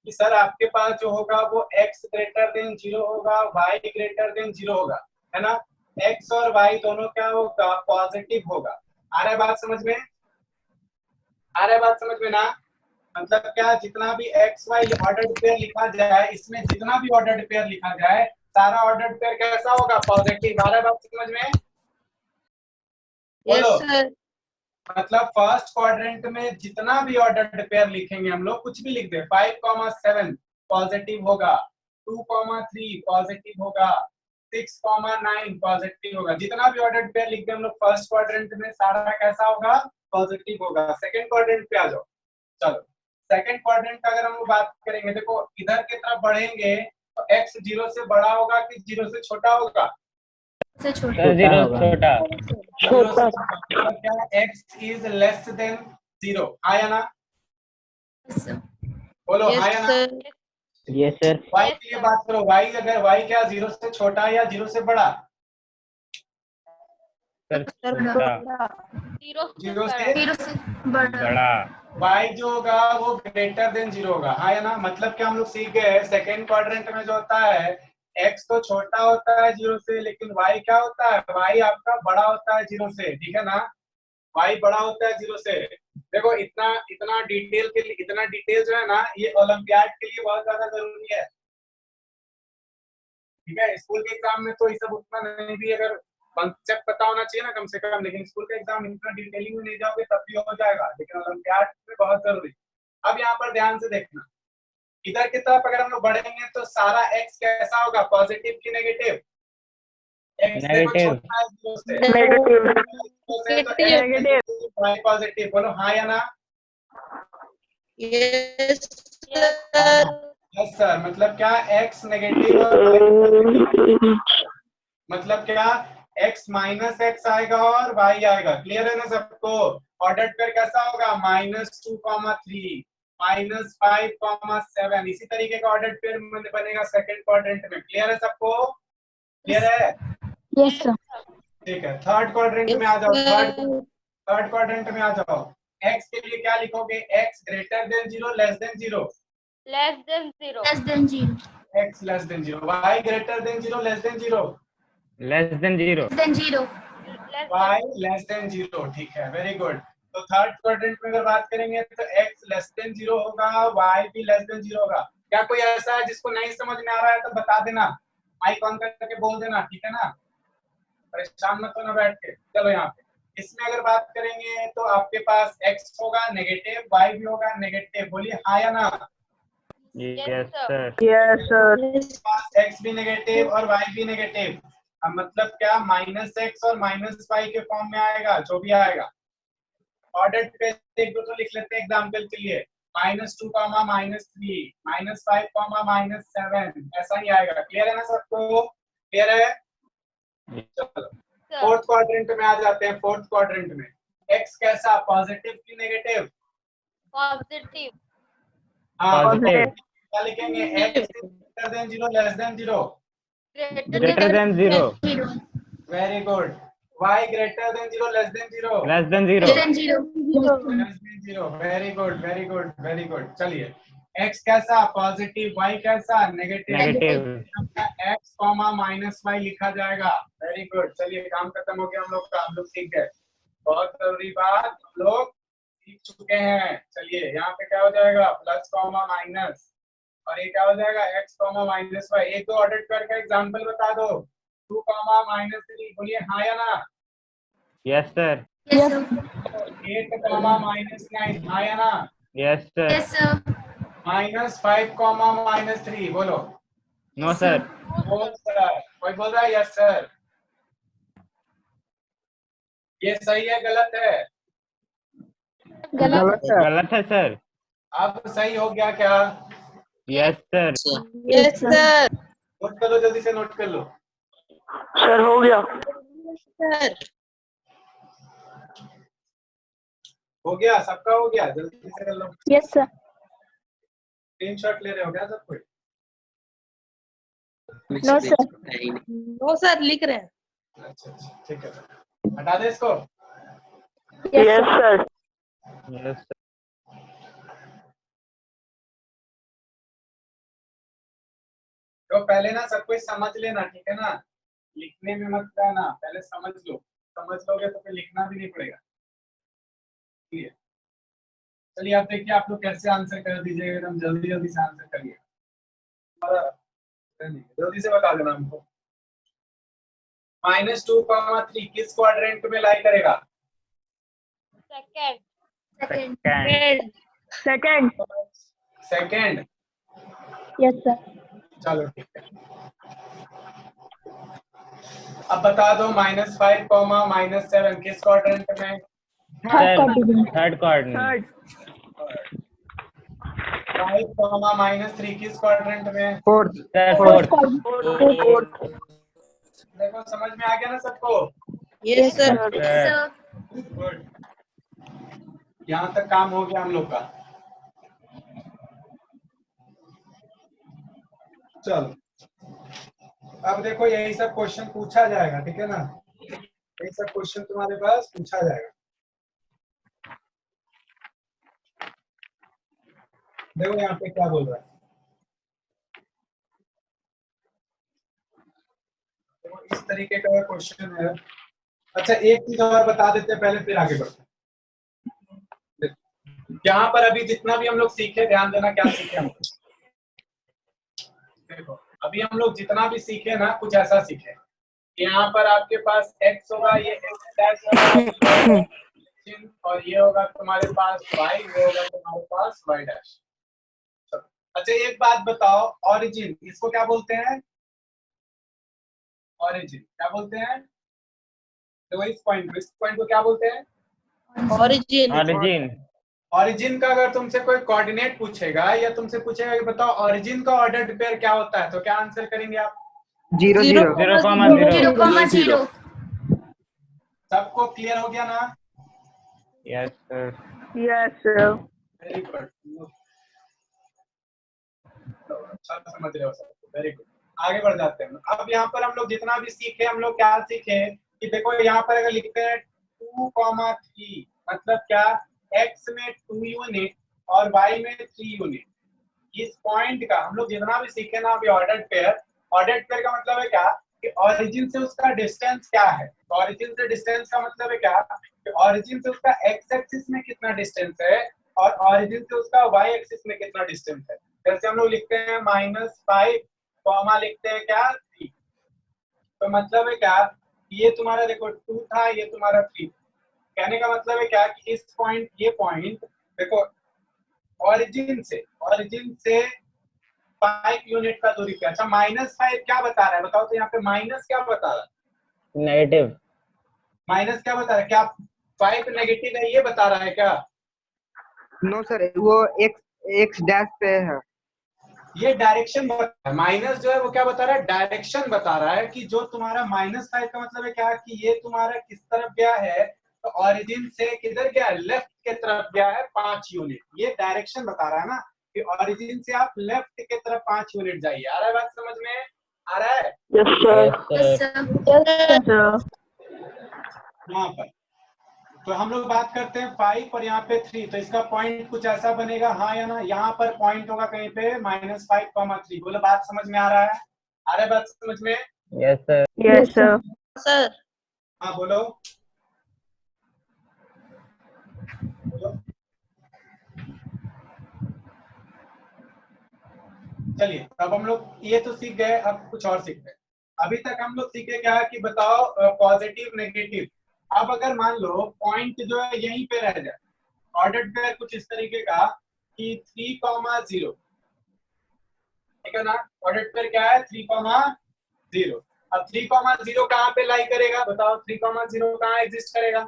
कि सर आपके पास जो होगा वो x ग्रेटर देन 0 होगा, y ग्रेटर देन 0 होगा, है ना। x और y दोनों क्या होगा, पॉजिटिव होगा। आ रहा है बात समझ में? आ रहा है बात समझ में ना? मतलब क्या, जितना भी x y ऑर्डर्ड पेयर लिखा जाए, इसमें जितना भी ऑर्डर्ड पेयर लिखा जाए सारा ऑर्डर्ड पेयर कैसा होगा, पॉजिटिव। आ रहा है बात समझ में? बोलो। Yes sir. मतलब फर्स्ट क्वाड्रेंट में जितना भी ऑर्डर्ड पेयर लिखेंगे हम लोग, कुछ भी लिख दे, 5,7 पॉजिटिव होगा, 2,3 पॉजिटिव होगा, 6,9 पॉजिटिव होगा। जितना भी ऑर्डर्ड पेयर लिख दे हम लोग फर्स्ट क्वाड्रेंट में, सारा कैसा होगा, पॉजिटिव होगा। सेकंड क्वाड्रेंट पे आ जाओ। चलो सेकंड क्वाड्रेंट का अगर हम लोग बात करेंगे, देखो इधर की तरफ बढ़ेंगे तो x 0 से बड़ा होगा कि 0 से छोटा होगा? सर 0 छोटा। मतलब क्या, x इज लेस देन 0, हाँ या ना? बोलो हाँ या यस ना? सर। Yes sir. y की ये बात करो, y अगर y क्या 0 से छोटा है या 0 से बड़ा? सर छोटा। 0 से बड़ा। y जो होगा वो ग्रेटर देन 0 होगा, हाँ या ना? मतलब क्या हम लोग सीख गए सेकंड क्वाड्रेंट में जो होता है x तो छोटा होता है 0 से, लेकिन y क्या होता है, y आपका बड़ा होता है 0 से, ठीक है ना। y बड़ा होता है 0 से। देखो इतना इतना डिटेल के लिए, इतना डिटेल जो है ना, ये ओलंपियाड के लिए बहुत ज्यादा जरूरी है, ठीक है। स्कूल के एग्जाम में तो ये सब उतना नहीं भी, अगर कॉन्सेप्ट पता होना चाहिए ना कम से कम, लेकिन स्कूल का एग्जाम इतना डिटेलिंग में नहीं जाओगे तब भी हो जाएगा, लेकिन ओलंपियाड में बहुत जरूरी। अब यहाँ पर ध्यान से देखना, इधर की तरफ अगर हम लोग बढ़ेंगे तो सारा x कैसा होगा, पॉजिटिव की नेगेटिव? x देखो नेगेटिव। छोटा है 0 से, नेगेटिव, y पॉजिटिव। बोलो हाँ या ना? Yes sir. Yes sir. मतलब क्या, x नेगेटिव और y पॉजिटिव, मतलब क्या x माइनस एक्स आएगा और y आएगा। क्लियर है ना सबको? ऑर्डर्ड पेयर कैसा होगा, -2,3 -5,7। इसी तरीके का ऑर्डर्ड पेयर बनेगा सेकंड क्वाड्रेंट में। क्लियर है सबको? क्लियर है? Yes sir. ठीक है, थर्ड क्वाड्रेंट में आ जाओ। थर्ड क्वाड्रेंट में आ जाओ। x के लिए क्या लिखोगे, x greater than 0, less than 0? Less than zero. x less than 0। y greater than 0, less than 0? Less than 0। y less than 0, ठीक है, वेरी गुड। तो थर्ड क्वाड्रेंट में अगर बात करेंगे तो x लेस देन 0 होगा, y भी लेस देन 0 होगा। क्या कोई ऐसा है जिसको नहीं समझ में आ रहा है तो बता देना, माइक ऑन करके बोल देना, ठीक है ना, परेशान मत होना बैठ के। चलो यहाँ पे इसमें अगर बात करेंगे तो आपके पास x होगा नेगेटिव, y भी होगा नेगेटिव। बोलिए हाँ या ना? Yes sir. Yes sir. x भी नेगेटिव और y भी नेगेटिव। अब मतलब क्या, -x और -y के फॉर्म में आएगा जो भी आएगा। ऑर्डर्ड पे एक दो तो लिख लेते हैं एग्जांपल के लिए, -2, -3, -5, -7, ऐसा ही आएगा। क्लियर है ना सबको? क्लियर है? चलो फोर्थ क्वाड्रेंट में आ जाते हैं। फोर्थ क्वाड्रेंट में x कैसा, पॉजिटिव की नेगेटिव? पॉजिटिव। हाँ, पॉजिटिव। क्या लिखेंगे, x greater than 0, less than 0? Greater than 0। Very good. y greater than 0, less than 0? Less than 0। Less than 0। Very good, very good, very good. चलिए x कैसा, पॉजिटिव, y कैसा, नेगेटिव? नेगेटिव। x, -y लिखा जाएगा। Very good. चलिए काम खत्म हो गया हम लोग का, हम लोग सीख गए। बहुत जरूरी बात हम लोग सीख चुके हैं। चलिए यहाँ पे क्या हो जाएगा, प्लस माइनस, और ये क्या हो जाएगा, x, -y। एक दो ऑर्डर पेयर का एग्जांपल बता दो, 2, -3। बोलिए हाँ या ना? Yes sir. 8, -9, हाँ या ना? Yes sir. -5, -3। बोलो नो सर। No sir. कोई बोल रहा है यस सर? ये सही है गलत है? गलत है सर। अब सही हो गया क्या? Yes sir. Yes sir. Note कर लो, जल्दी से नोट कर लो। सर हो गया। सर हो गया, सबका हो गया, जल्दी से कर लो। Yes sir. स्क्रीनशॉट ले रहे हो क्या सब कोई? No sir. नो सर लिख रहे हैं। अच्छा अच्छा, ठीक है, हटा दे इसको। Yes sir. यस तो पहले ना सब कुछ समझ लेना, ठीक है ना, लिखने में मत रहना, पहले समझ लो, समझ लोगे तो फिर लिखना भी नहीं पड़ेगा। क्लियर? चलिए आप देखिए, आप लोग कैसे आंसर कर दीजिएगा, एकदम जल्दी जल्दी से आंसर करिए, जल्दी से बता देना हमको। -2, 3 किस क्वाड्रेंट में लाई करेगा? Second. Second. Second. Second. Yes sir. चलो ठीक है, अब बता दो -5, -7 किस क्वाड्रेंट में? Third quadrant. Third coordinate. 5, -3 किस क्वाड्रेंट में? फोर्थ। फोर्थ। देखो समझ में आ गया ना सबको? Yes sir. गुड, यहाँ तक काम हो गया हम लोग का। चलो अब देखो, यही सब क्वेश्चन पूछा जाएगा, ठीक है ना, यही सब क्वेश्चन तुम्हारे पास पूछा जाएगा। देखो यहाँ पे क्या बोल रहा है, देखो इस तरीके का क्वेश्चन है। अच्छा एक चीज और बता देते हैं पहले, फिर आगे बढ़ते हैं। यहाँ पर अभी जितना भी हम लोग सीखे, ध्यान देना क्या सीखे हम। देखो अभी हम लोग जितना भी सीखे ना, कुछ ऐसा सीखे, यहाँ पर आपके पास x होगा, ये x डैश होगा, और ये होगा तुम्हारे पास y, ये होगा तुम्हारे पास y डैश। अच्छा एक बात बताओ, ऑरिजिन इसको क्या बोलते हैं? ऑरिजिन क्या बोलते हैं? तो इस पॉइंट को क्या बोलते हैं? ओरिजिन। ऑरिजिन। ऑरिजिन का अगर तुमसे कोई कोऑर्डिनेट पूछेगा या तुमसे पूछेगा कि बताओ ऑरिजिन का ऑर्डर्ड पेयर क्या होता है, तो क्या आंसर करेंगे आप? 0, 0,0। सबको क्लियर हो गया ना? Yes sir. Yes sir. Very good, अच्छा समझ रहे हो सब, वेरी गुड। आगे बढ़ जाते हैं। अब यहाँ पर हम लोग जितना भी सीखे, हम लोग क्या सीखे कि देखो यहाँ पर अगर लिखते हैं 2,3, मतलब क्या, x में 2 यूनिट और y में 3 यूनिट। इस पॉइंट का हम लोग जितना भी सीखे ना अभी, ऑर्डर्ड पेयर का मतलब है क्या कि ऑरिजिन से उसका डिस्टेंस क्या है। तो ऑरिजिन से डिस्टेंस का मतलब है क्या कि ऑरिजिन से उसका x एक्सिस में कितना डिस्टेंस है और ऑरिजिन से उसका y एक्सिस में कितना डिस्टेंस है। जैसे हम लोग लिखते हैं -5, कॉमा लिखते हैं क्या, 3, तो मतलब है क्या, ये तुम्हारा देखो 2 था, ये तुम्हारा 3। कहने का मतलब है क्या कि इस पॉइंट, ये पॉइंट देखो ऑरिजिन से 5 यूनिट का दूरी पे। अच्छा -5 क्या बता रहा है बताओ, तो यहाँ पे माइनस क्या बता रहा है? नेगेटिव। माइनस क्या बता रहा है? क्या 5 नेगेटिव है ये बता रहा है क्या? नो सर, वो एक्स डैश पे है। ये डायरेक्शन बता रहा है। माइनस जो है वो क्या बता रहा है? डायरेक्शन बता रहा है कि जो तुम्हारा -5 का मतलब है क्या कि ये तुम्हारा किस तरफ गया है, तो ऑरिजिन से किधर गया, लेफ्ट के तरफ गया है 5 यूनिट। ये डायरेक्शन बता रहा है ना कि ऑरिजिन से आप लेफ्ट के तरफ 5 यूनिट जाइए। आ रहा है बात समझ में? आ रहा है? Yes sir. यहाँ पर तो हम लोग बात करते हैं 5 और यहाँ पे 3, तो इसका पॉइंट कुछ ऐसा बनेगा, हाँ या ना? यहाँ पर पॉइंट होगा कहीं पे -5, 3। बोलो बात समझ में आ रहा है? आ रहा है बात समझ में? Yes sir. Yes sir. Sir हाँ बोलो बोलो। चलिए अब हम लोग ये तो सीख गए, अब कुछ और सीखते हैं। अभी तक हम लोग सीखे क्या कि बताओ पॉजिटिव नेगेटिव। अब अगर मान लो पॉइंट जो है यहीं पे रह जाए, ऑर्डर्ड पेयर कुछ इस तरीके का कि 3,0, ठीक है ना? ऑर्डर्ड पेयर क्या है? 3,0। अब 3,0 कहाँ पे लाई करेगा बताओ? 3,0 कहाँ एग्जिस्ट करेगा?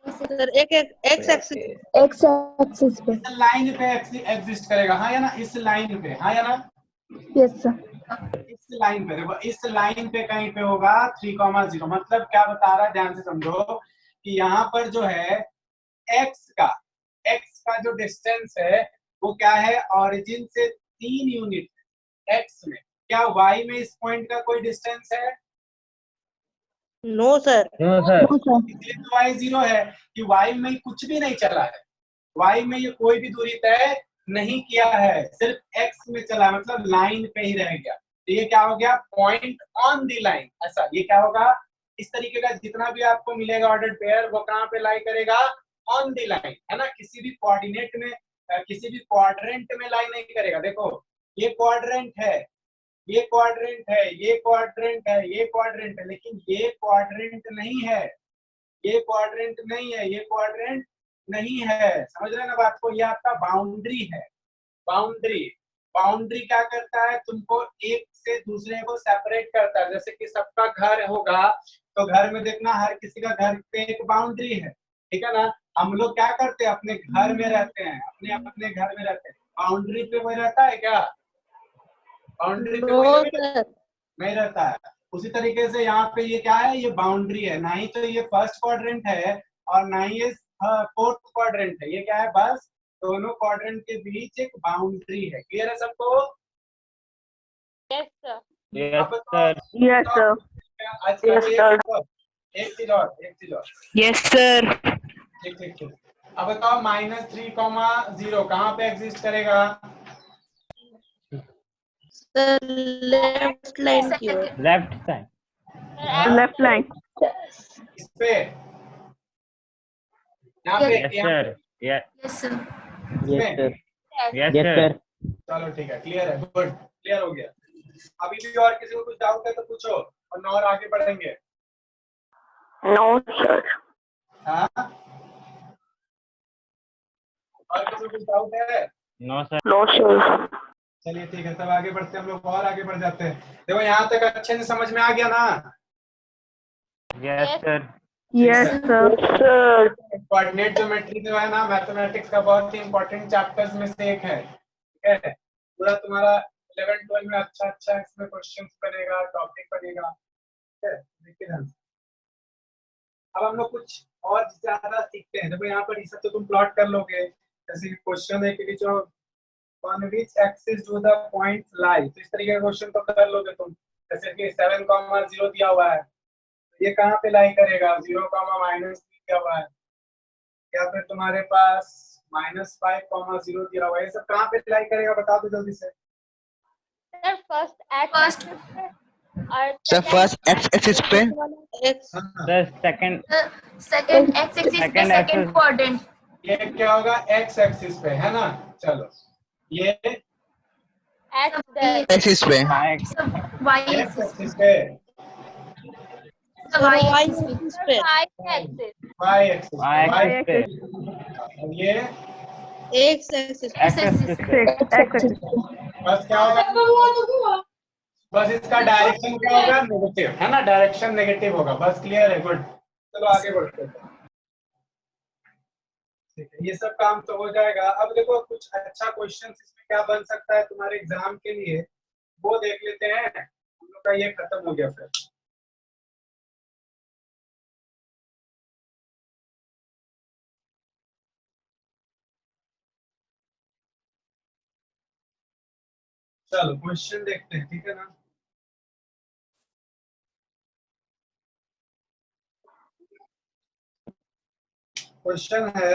सर एक एक्स एक्सिस एक्स एक्सिस पे। इस लाइन पे एग्जिस्ट करेगा, हाँ या ना? इस लाइन पे, हाँ या ना? Yes sir. इस लाइन पे देखो, इस लाइन पे कहीं पे होगा 3,0, मतलब क्या बता रहा है, ध्यान से समझो कि यहाँ पर जो है x का जो डिस्टेंस है वो क्या है, ऑरिजिन से 3 यूनिट x में। क्या y में इस पॉइंट का कोई डिस्टेंस है? No sir. No sir. No, sir. इसलिए तो y 0 है कि y में कुछ भी नहीं चला है, y में ये कोई भी दूरी तय नहीं किया है, सिर्फ x में चला है, मतलब लाइन पे ही रह गया। तो ये क्या हो गया, पॉइंट ऑन दी लाइन। ऐसा ये क्या होगा, इस तरीके का जितना भी आपको मिलेगा ऑर्डर्ड पेयर वो कहाँ पे लाई करेगा, ऑन दी लाइन, है ना, किसी भी कोऑर्डिनेट में किसी भी क्वाड्रेंट में लाई नहीं करेगा। देखो ये क्वाड्रेंट है, ये क्वाड्रेंट है, ये क्वाड्रेंट है, ये क्वाड्रेंट है, लेकिन ये क्वाड्रेंट नहीं है, ये क्वाड्रेंट नहीं है, ये क्वाड्रेंट नहीं है। समझ रहे हैं ना बात को, ये आपका बाउंड्री है। बाउंड्री, बाउंड्री क्या करता है, तुमको एक से दूसरे को सेपरेट करता है। जैसे कि सबका घर होगा तो घर में देखना हर किसी का घर पे एक बाउंड्री है, ठीक है ना। हम लोग क्या करते हैं, अपने घर में रहते हैं, अपने अपने घर में रहते हैं, बाउंड्री पे कोई रहता है क्या, बाउंड्री पे कोई नो नहीं सर। नहीं रहता है। उसी तरीके से यहाँ पे ये क्या है, ये बाउंड्री है, ना ही तो ये फर्स्ट क्वाड्रेंट है और ना ही ये फोर्थ क्वाड्रेंट है, ये क्या है, बस दोनों क्वाड्रेंट के बीच एक बाउंड्री है। क्लियर है सबको? Yes sir. यस अब बताओ, सर। Yes, sir. आज का एक चीज और, एक चीज और, यस सर। ठीक ठीक ठीक। अब बताओ -3,0 कहाँ पे एग्जिस्ट करेगा? सर लेफ्ट लाइन की ओर। Left side. Left line. इस पे, यहाँ पे, यस यहाँ सर। Yes sir. पे, यस सर। चलो ठीक है, क्लियर है, गुड, क्लियर हो गया। अभी भी और किसी को कुछ डाउट है तो पूछो, और और आगे बढ़ेंगे। No, sir. हाँ, और किसी को कुछ डाउट है? No sir. No, sir. चलिए ठीक है, तब आगे बढ़ते हैं हम लोग, और आगे बढ़ जाते हैं। देखो यहाँ तक अच्छे से समझ में आ गया ना? Yes sir. Yes, sir. Sir. Coordinate geometry जो है ना, मैथमेटिक्स का बहुत ही इंपॉर्टेंट चैप्टर्स में से एक है, ठीक है। पूरा तुम्हारा 11-12 में अच्छा अच्छा इसमें क्वेश्चंस बनेगा, टॉपिक बनेगा, ठीक है। देखिए ध्यान से। अब हम लोग कुछ और ज्यादा सीखते हैं। देखो यहाँ पर ये सब तो तुम प्लॉट कर लोगे, जैसे कि क्वेश्चन है कि जो on which axis do the points lie, तो इस तरीके का क्वेश्चन तो कर लोगे तुम। जैसे कि 7,0 दिया हुआ है, तो ये कहाँ पे लाई करेगा, 0,-3 दिया हुआ है, या फिर तुम्हारे पास -5,0 दिया हुआ है, ये सब कहाँ पे लाई करेगा, बता दो जल्दी से। Sir first sir first x axis पे। X. Sir second second x axis पे Second सेकंड axis। क्वाड्रेंट। ये क्या होगा, एक्स एक्सिस पे, है ना। चलो ये एक्सिस पे। वाई एक्स एक्सिस एक्सिस पे, पे। वाई एक्सिस पे। वाई एक्सिस पे, Y एक्सिस पे। और ये एक्स एक्सिस पे। एक्स एक्सिस पे। X. बस क्या होगा, बस इसका डायरेक्शन क्या होगा, नेगेटिव, है ना, डायरेक्शन नेगेटिव होगा, बस। क्लियर है, गुड। चलो आगे बढ़ते हैं। ठीक है, ये सब काम तो हो जाएगा। अब देखो कुछ अच्छा क्वेश्चन इसमें क्या बन सकता है तुम्हारे एग्जाम के लिए, वो देख लेते हैं। हम लोग का ये खत्म हो गया फिर। चलो क्वेश्चन देखते हैं, ठीक है ना। क्वेश्चन है,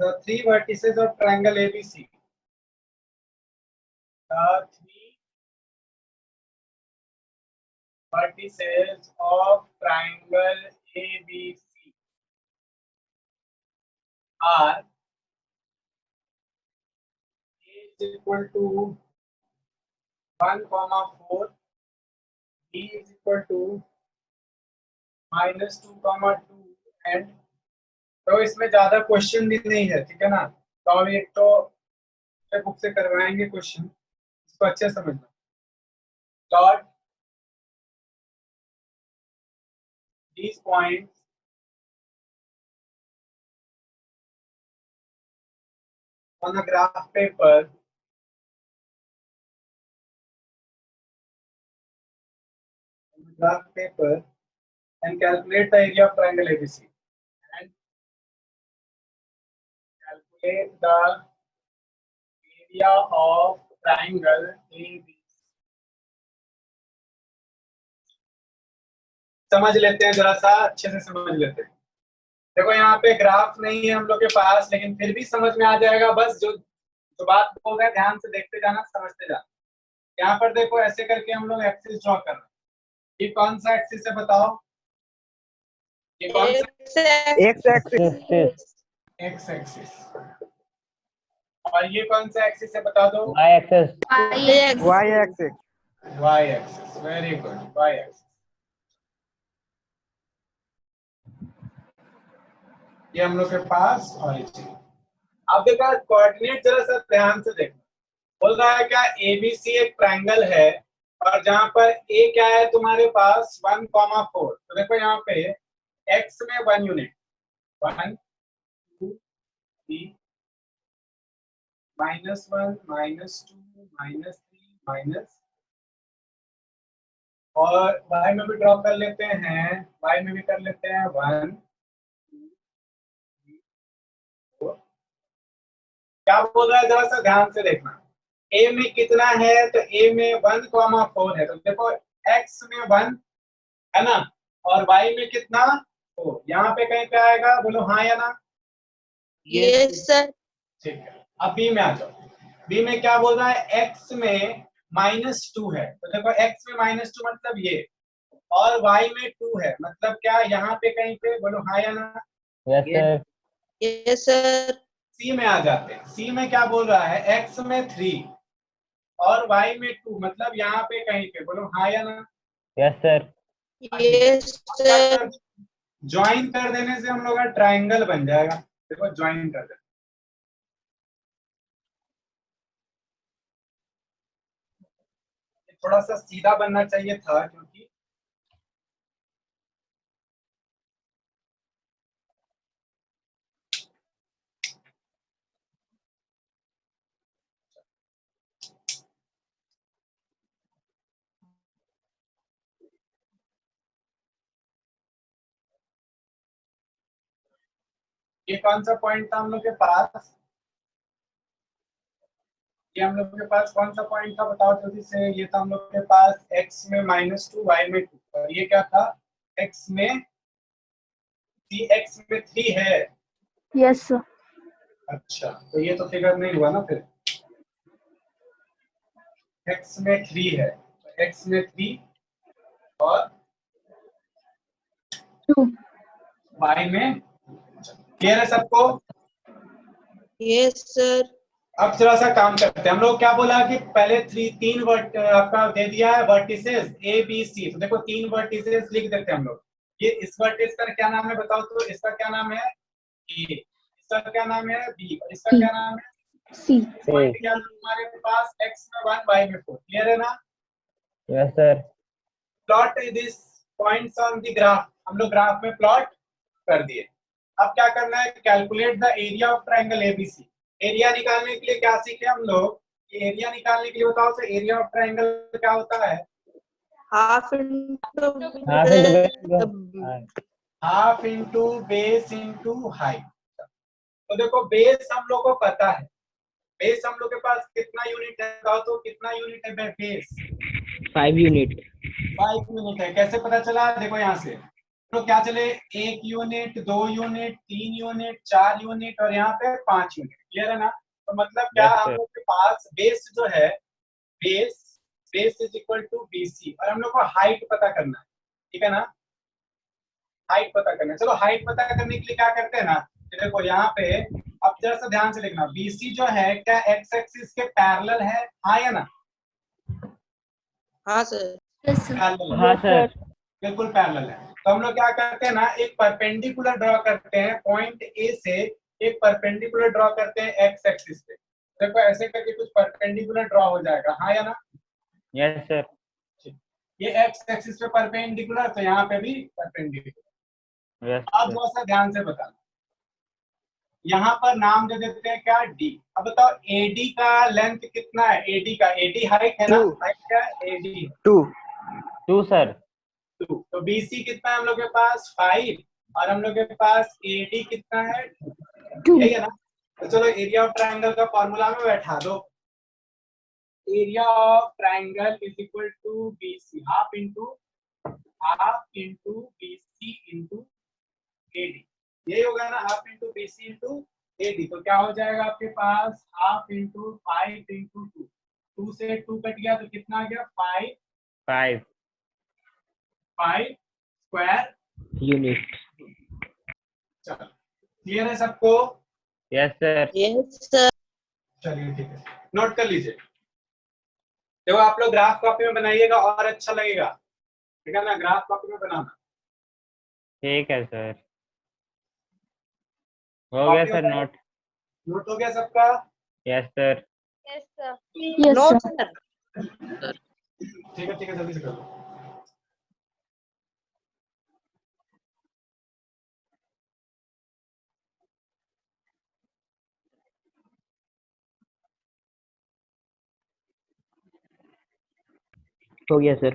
the 3 vertices of triangle ABC, the 3 vertices of triangle ABC are A is equal to 1,4, B is equal to -2,2 and, तो इसमें ज्यादा क्वेश्चन भी नहीं है, ठीक है ना। तो हम एक तो बुक से करवाएंगे क्वेश्चन, इसको अच्छे से समझना। Plot these points on a graph paper graph paper and calculate the area of triangle ABC. And calculate the area of triangle ABC. समझ लेते हैं, जरा सा अच्छे से समझ लेते हैं। देखो यहाँ पे ग्राफ नहीं है हम लोग के पास, लेकिन फिर भी समझ में आ जाएगा। बस जो बात बोल रहे हैं ध्यान से देखते जाना, समझते जाना। यहाँ पर देखो ऐसे करके हम लोग एक्सिस ड्रॉ कर रहे हैं। ये कौन सा एक्सिस है बताओ? ये कौन सा? X axis. X axis. और ये कौन सा एक्सिस है बता दो? Y axis. Y axis. Y axis, very good, y axis. ये हम लोग के पास ऑरिजिन। अब देखा कोऑर्डिनेट, जरा सा ध्यान से देखो। बोल रहा है क्या एबीसी एक ट्रायंगल है और जहां पर ए क्या है तुम्हारे पास 1,4। तो देखो यहाँ पे एक्स में 1 यूनिट, 1 2 3 -1 -2 -3 माइनस, और वाई में भी ड्रॉ कर लेते हैं, वाई में भी कर लेते हैं 1 2 3 4। क्या बोल रहा है जरा सा ध्यान से देखना। ए में कितना है? तो ए में 1,4 है। तो देखो एक्स में 1 है ना, और वाई में कितना 4। यहाँ पे कहीं पे आएगा, बोलो हाँ या ना? Yes sir. ठीक है, अब बी में आ जाओ। बी में क्या बोल रहा है? एक्स में -2 है। तो देखो एक्स में -2 मतलब ये, और वाई में 2 है, मतलब क्या यहाँ पे कहीं पे, बोलो हाँ या ना? Yes sir. Yes sir. C में आ जाते हैं। सी में क्या बोल रहा है? एक्स में 3 और वाई में 2, मतलब यहाँ पे कहीं पे, बोलो हाँ या ना? Yes sir. Yes sir. Join कर देने से हम लोग का ट्रायंगल बन जाएगा। देखो ज्वाइन कर दे, थोड़ा सा सीधा बनना चाहिए था क्योंकि ये कौन सा पॉइंट था हम लोग के पास? ये हम लोग के पास कौन सा पॉइंट था बताओ जल्दी से। ये था हम लोग के पास x में -2 y में 2, और ये क्या था? x में 3, x में 3 है। Yes, sir. अच्छा, तो ये तो फिगर नहीं हुआ ना फिर। x में 3 है, तो x में 3 और 2. y में, क्लियर है सबको? Yes sir. अब थोड़ा सा काम करते हैं। हम लोग क्या बोला कि पहले 3 वर्ट आपका दे दिया है वर्टिसेस ए बी सी। तो देखो 3 वर्टिसेस लिख देते हैं हम लोग। ये इस वर्टिस का क्या नाम है बताओ तो? इसका क्या नाम है? ए। इसका क्या नाम है? बी। और इसका क्या नाम है? C. पॉइंट क्या हमारे पास? x में 1 y में 4। क्लियर है ना? Yes sir. Plot this points on the graph. हम लोग ग्राफ में प्लॉट कर दिए। अब क्या करना है? Calculate the area of triangle ABC. Area निकालने के लिए क्या सीखे हम लोग? एरिया निकालने के लिए बताओ तो एरिया ऑफ ट्रायंगल क्या होता है? Half into half into base into height. तो देखो बेस हम लोग को पता है। बेस हम लोग के पास कितना यूनिट है बताओ तो? कितना यूनिट है बेस? 5 यूनिट। 5 यूनिट है। कैसे पता चला? देखो यहाँ से तो क्या चले, 1 यूनिट, 2 यूनिट, 3 यूनिट, 4 यूनिट और यहाँ पे 5 यूनिट। क्लियर है ना? तो मतलब क्या हम लोग के पास बेस जो है, base is equal to BC, और हम लोग को हाइट पता करना है। ठीक है ना? हाइट पता करना है। चलो हाइट पता करने के लिए क्या करते हैं ना, देखो यहाँ पे अब जरा सा ध्यान से देखना। बीसी जो है क्या एक्स एक्सिस के पैरेलल है? हाँ या ना? हाँ सर। Yes, sir. पैरेलल है। हाँ सर। बिल्कुल पैरेलल है। तो हम लोग क्या करते हैं ना, एक परपेंडिकुलर ड्रॉ करते हैं। पॉइंट ए से एक परपेंडिकुलर ड्रॉ करते हैं एक्स एक्सिस पे। देखो ऐसे करके कुछ परपेंडिकुलर ड्रॉ हो जाएगा। हाँ या ना? Yes sir. ये एक्स एक्सिस पे परपेंडिकुलर, तो यहाँ पे भी परपेंडिकुलर। यस अब थोड़ा सा ध्यान से बताना। यहाँ पर नाम दे देते हैं क्या? डी। अब बताओ एडी का लेंथ कितना है? एडी का, एडी हाइट है ना? 2. हाइट क्या है? एडी 2. 2 सर। 2। तो BC कितना है हम लोग के पास 5 और हम लोग के पास AD कितना है 2, यही है ना। तो चलो एरिया ऑफ ट्राइंगल का फॉर्मूला में बैठा दो। Area of triangle is equal to BC half into BC into AD, यही होगा ना, half into BC into AD। तो क्या हो जाएगा आपके पास हाफ इंटू 5 इंटू 2, 2 से 2 कट गया तो कितना आ गया 5 5 स्क्वायर यूनिट। चलो क्लियर है सबको? Yes sir. Yes, sir. चलिए ठीक है, नोट कर लीजिए। देखो आप लोग ग्राफ कॉपी में बनाइएगा और अच्छा लगेगा, ठीक है ना, ग्राफ कॉपी में बनाना। ठीक है सर, हो गया सर नोट। नोट हो गया सबका? Yes sir. Yes, sir. No, sir. ठीक है जल्दी से कर लो। हो गया सर।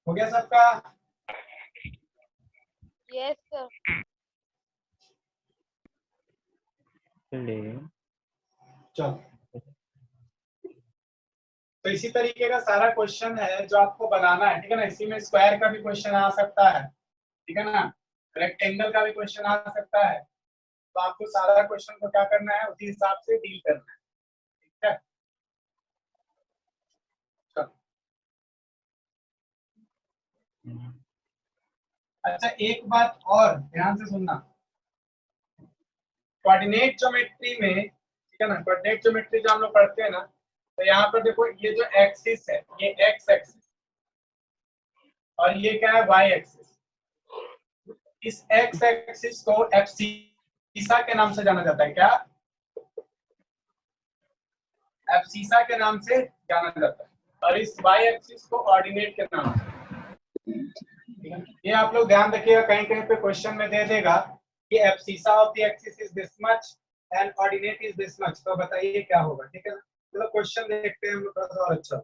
हो गया सबका? Yes, sir. चलो तो इसी तरीके का सारा क्वेश्चन है जो आपको बनाना है, ठीक है ना। इसी में स्क्वायर का भी क्वेश्चन आ सकता है, ठीक है ना, रेक्टेंगल का भी क्वेश्चन आ सकता है। तो आपको सारा क्वेश्चन को क्या करना है, उसी हिसाब से डील करना है, ठीक है। चलो अच्छा, एक बात और ध्यान से सुनना, कोऑर्डिनेट ज्योमेट्री में, ठीक है ना, कोऑर्डिनेट ज्योमेट्री जो हम लोग पढ़ते हैं ना, तो यहाँ पर देखो ये जो एक्सिस है ये एक्स एक्सिस और ये क्या है वाई एक्सिस। इस एक्स एक्सिस को एब्सिसा के नाम से जाना जाता है। क्या? एब्सिसा के नाम से जाना जाता है। और इस वाई एक्सिस को ऑर्डिनेट के नाम से। ये आप लोग ध्यान रखिएगा, कहीं कहीं पे क्वेश्चन में दे देगा कि abscissa of the axis is this much and ordinate is this much, तो बताइए क्या होगा, ठीक है ना। चलो क्वेश्चन देखते हैं हम लोग थोड़ा सा और अच्छा।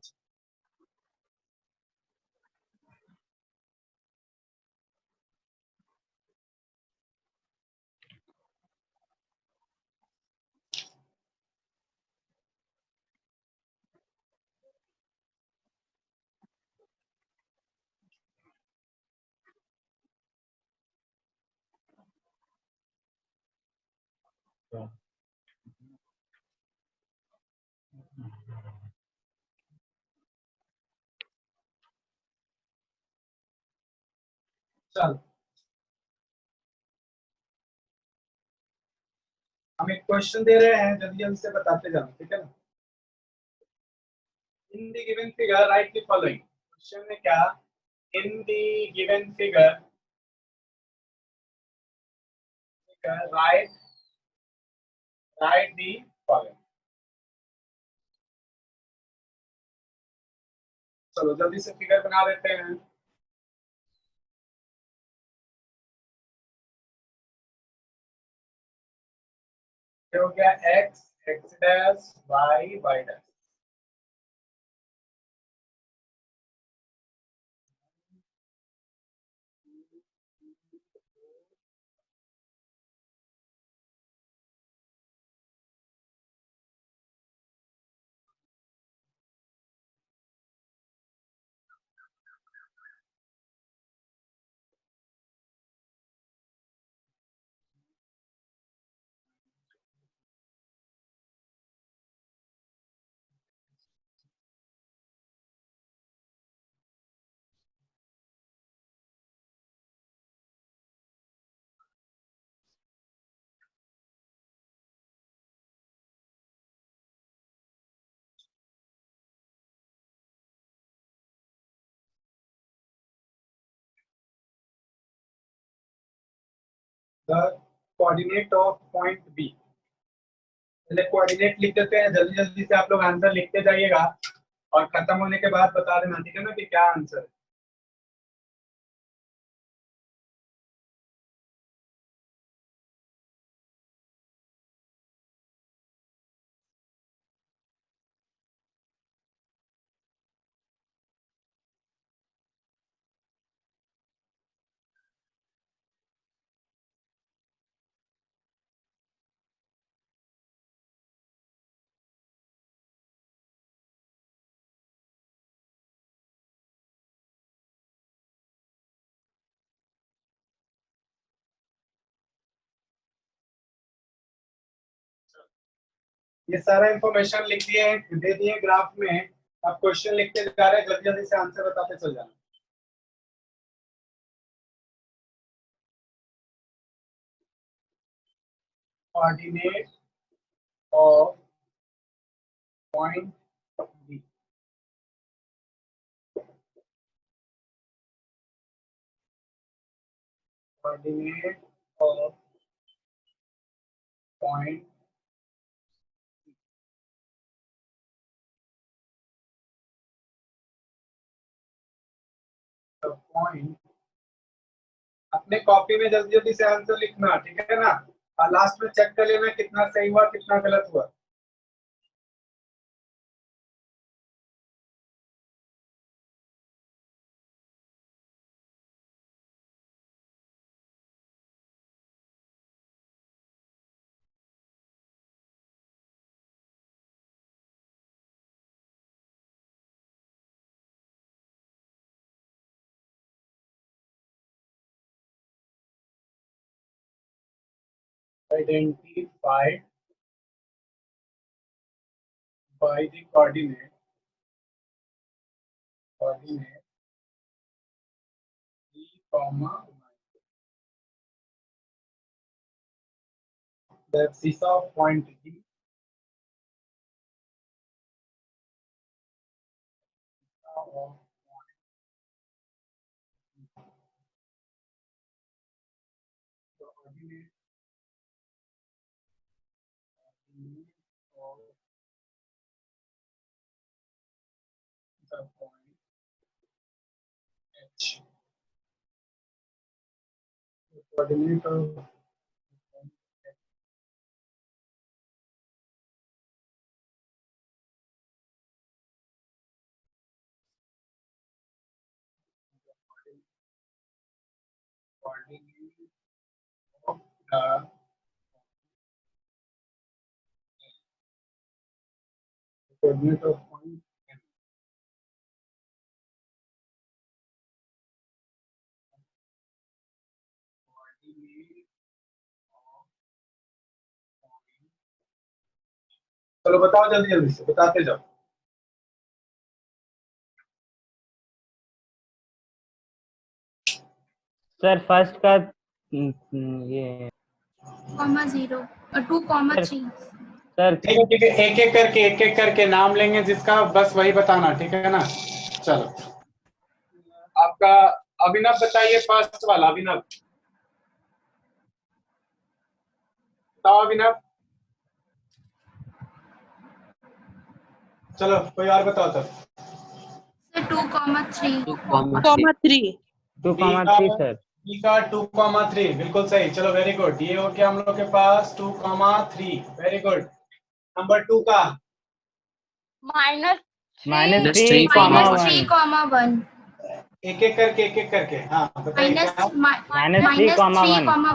चलो हम एक क्वेश्चन दे रहे हैं, जल्दी जल्दी से बताते जाओ, ठीक है ना। In the given figure right the following. Question में क्या, in the given figure right the following. चलो जल्दी से फिगर बना देते हैं। ये हो गया x x dash y y dash. The coordinate of point B. पहले कोऑर्डिनेट लिख देते हैं, जल्दी जल्दी से आप लोग आंसर लिखते जाइएगा और खत्म होने के बाद बता देना, ठीक है ना, कि क्या आंसर है। ये सारा इंफॉर्मेशन लिख दिए, दे दिए ग्राफ में। अब क्वेश्चन लिखते जा रहे हैं, जल्दी जल्दी से आंसर बताते चल जाना। Coordinate of point B. Coordinate of point point अपने कॉपी में जल्दी जल्दी से आंसर लिखना, ठीक है ना? और लास्ट में चेक कर लेना कितना सही हुआ कितना गलत हुआ। Identified by the coordinate e comma the axis of point D of coordinate of the point H. The coordinate of coordinate of point M. चलो बताओ जल्दी जल्दी से, बताते जाओ। सर फर्स्ट का ये comma 0 और 2 comma 3 सर ठीक है, एक एक करके नाम लेंगे जिसका, बस वही बताना, ठीक है ना? चलो आपका अभिनव बताइए, फर्स्ट वाला अभिनव बताओ। अभिनव चलो कोई और बताओ तब। Sir 2 comma 3 2,3 2,3 sir. बी का 2,3 बिल्कुल सही। चलो वेरी गुड, ये हो गया हम लोग के पास 2,3। Very good. नंबर 2 का -3, minus 3, 3, 1 एक एक करके हाँ बताइए क्या? minus 3,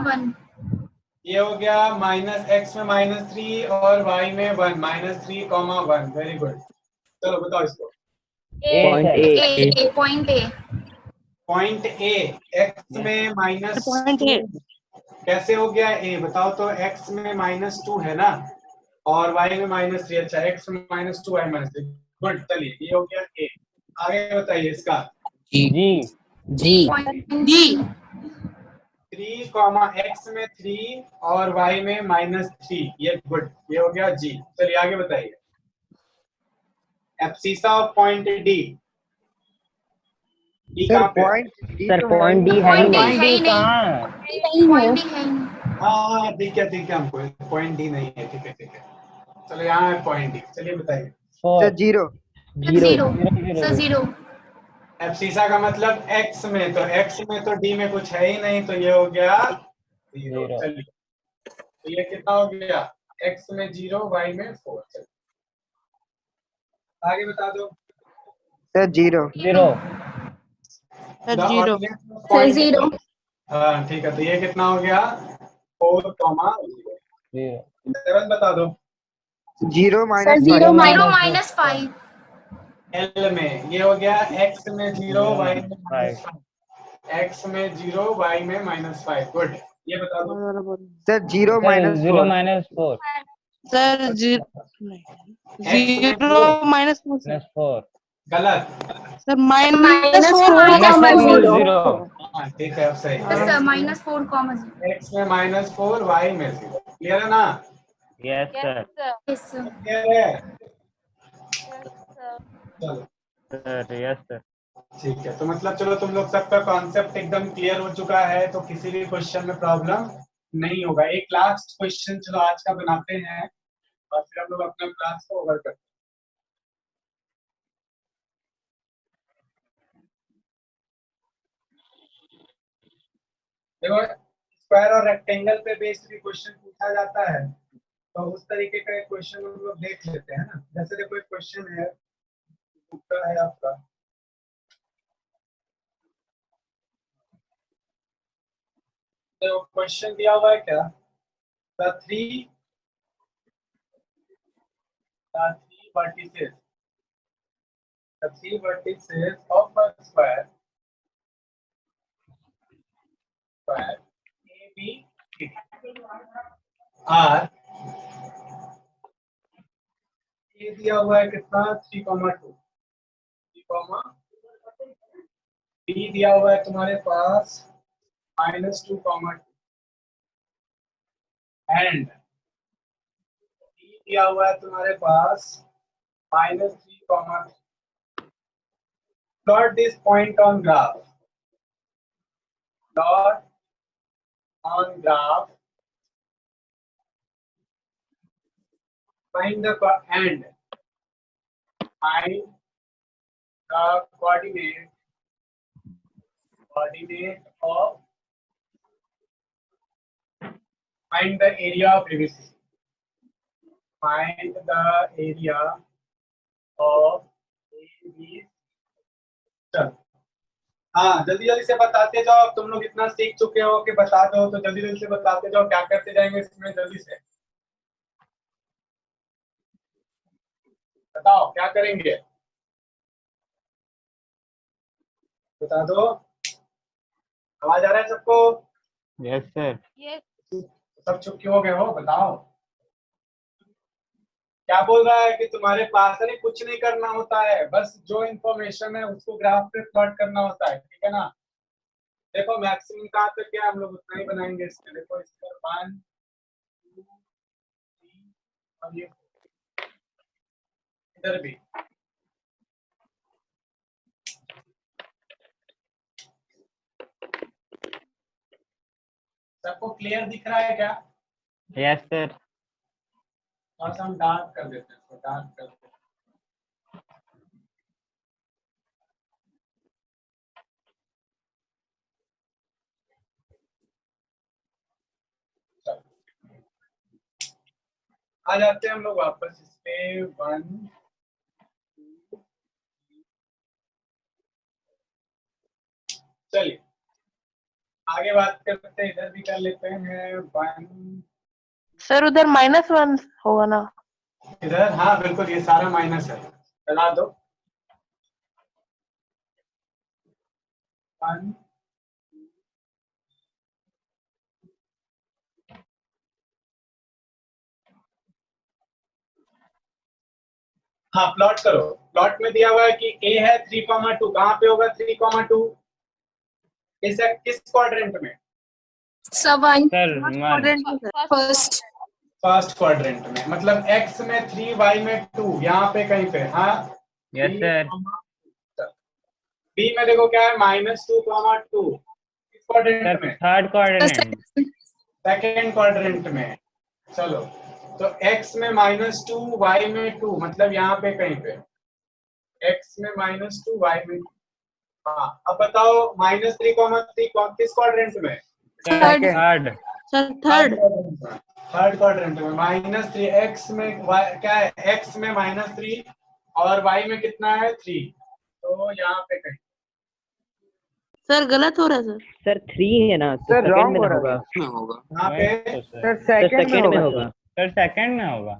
1 ये हो गया -x में -3 और y में 1, -3, 1। Very good. चलो बताओ इसको। पॉइंट ए x में -2 कैसे हो गया a? बताओ तो। x में -2 है ना और y में -3। अच्छा, x में -2 y -3। गुड, चलिए ये हो गया a। आगे बताइए इसका। जी 3, x में 3 और y में -3। ये गुड, ये हो गया g। चलिए आगे बताइए। Abscissa of point D. Sir point sir point D है ही नहीं। point D है हाँ ठीक है, हमको पॉइंट डी नहीं है। ठीक है चलो यहाँ है पॉइंट डी। चलिए बताइए। सर 0 सर 0 एब्सिसा का मतलब x में, तो x में तो d में कुछ है ही नहीं, तो ये हो गया 0। चलिए तो ये कितना हो गया? x में 0 y में 4। चलिए आगे बता दो। सर 0 हाँ ठीक है, तो ये कितना हो गया? 4, 0। 7 बता दो। 0 -5 0 -5 L में ये हो गया x में 0 y में -5। x में 0 y में -5। गुड, ये बता दो। सर 0 -4 -4 सर X जीरो में माइनस फोर सर +4 गलत। Sir minus minus four four -4 0 0 हाँ ठीक है, अब सही। यस सर -4 0 X में -4, Y में 0। क्लियर है ना? Yes sir yes sir clear है? चलो सर यस सर ठीक है, तो मतलब चलो तुम लोग सबका कॉन्सेप्ट एकदम क्लियर हो चुका है, तो किसी भी क्वेश्चन में प्रॉब्लम नहीं होगा। एक लास्ट क्वेश्चन चलो आज का बनाते हैं और फिर हम लोग अपना क्लास को ओवर करते हैं। देखो, स्क्वायर और रेक्टेंगल पे बेस्ड भी क्वेश्चन पूछा जाता है, तो उस तरीके का एक क्वेश्चन हम लोग देख लेते हैं ना। जैसे देखो एक क्वेश्चन है, दूसरा है आपका, तो क्वेश्चन दिया हुआ है क्या, the three vertices, the three vertices of a square A, B, C are, ये दिया हुआ है कितना 3,2, 3, B दिया हुआ है तुम्हारे पास -2, एंड D दिया हुआ है तुम्हारे पास -3, plot this point on graph, plot on graph, find the and find the coordinate of, find the area of ABC, find the area of ABC। चलो हाँ, जल्दी जल्दी से बताते जाओ। अब तुम लोग इतना सीख चुके हो कि बता दो, तो जल्दी जल्दी से बताते जाओ क्या करते जाएंगे इसमें। जल्दी से बताओ क्या करेंगे, बता दो। आवाज आ रहा है सबको? यस सर सब चुप क्यों हो गए हो, बताओ क्या बोल रहा है कि तुम्हारे पास, अरे कुछ नहीं करना होता है, बस जो इंफॉर्मेशन है उसको ग्राफ पे प्लॉट करना होता है, ठीक है ना। देखो मैक्सिमम कहाँ तक है, हम लोग उतना ही बनाएंगे इसमें। देखो इस पर 1 2 3 और ये इधर भी। सबको क्लियर दिख रहा है क्या? यस सर थोड़ा सा हम डार्क कर देते हैं, इसको डार्क कर देते हैं। चलो आ जाते हैं हम लोग वापस इस पे 1 2। चलिए आगे बात करते हैं, इधर भी कर लेते हैं 1। सर उधर -1 होगा ना? इधर हाँ बिल्कुल, ये सारा माइनस है, चला दो 1। हाँ प्लॉट करो। प्लॉट में दिया हुआ है कि a है 3,2, कहाँ पे होगा 3,2? किस क्वाड्रेंट में? सब 1 सर 1 फर्स्ट फर्स्ट क्वाड्रेंट में, मतलब x में 3 y में 2, यहाँ पे कहीं पे। हाँ यस सर b में देखो क्या है -2, किस क्वाड्रेंट में? थर्ड कोऑर्डिनेट सेकेंड क्वाड्रेंट में। चलो तो x में -2 y में 2, मतलब यहाँ पे कहीं पे x में -2 y में 2। हाँ अब बताओ -3, किस क्वाड्रेंट में? Third sir third third quadrant में -3, x में क्या है, x में -3 और y में कितना है 3, तो यहाँ पे कहीं। सर गलत हो रहा है सर। सर 3 है ना, तो सर सेकंड रॉन्ग में हो ना रहा होगा। यहाँ पे सर तो सेकंड सेकंड में में होगा। सर सेकंड में होगा।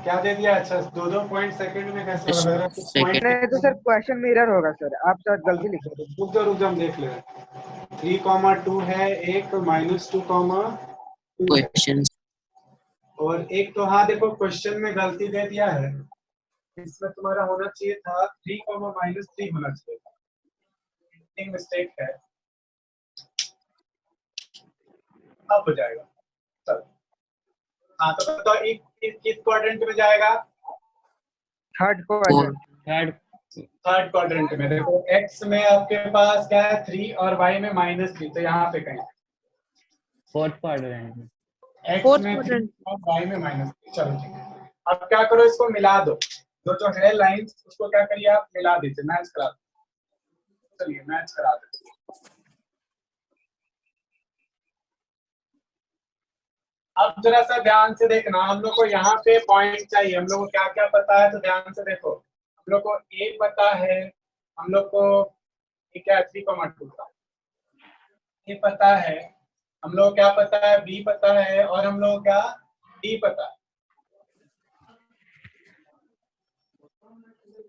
क्या दे दिया? अच्छा 2 पॉइंट सेकंड में कैसे होगा? लग रहा है कुछ पॉइंट। नहीं तो सर क्वेश्चन में एरर होगा सर, आप सर गलती लिख रहे रुक जाओ हम देख ले रहे हैं। 3,2 है एक, -2, 2 क्वेश्चन और एक तो हाँ देखो क्वेश्चन में गलती दे दिया है, इसमें तुम्हारा होना चाहिए था 3, -3 होना चाहिए था, मिस्टेक है, अब हो जाएगा। चलो हाँ तो बताओ एक किस क्वाड्रेंट में जाएगा? Third quadrant. थर्ड क्वाड्रेंट में। देखो x में आपके पास क्या है 3 और y में -3, तो यहाँ पे कहीं फोर्थ क्वाड्रेंट में। x Fourth में 3 quadrant. और y में -3। चलो ठीक है, अब क्या करो, इसको मिला दो, जो है लाइंस उसको क्या करिए आप मिला दीजिए, मैच करा दो। चलिए मैच करा दो। अब जरा सा ध्यान से देखना, हम लोग को यहाँ पे पॉइंट चाहिए, हम लोग को क्या क्या पता है, तो ध्यान से देखो। हम लोग को a पता है, हम लोग को क्या 3,2 का ये पता है, हम लोग क्या पता है b पता है, और हम लोग क्या d पता है।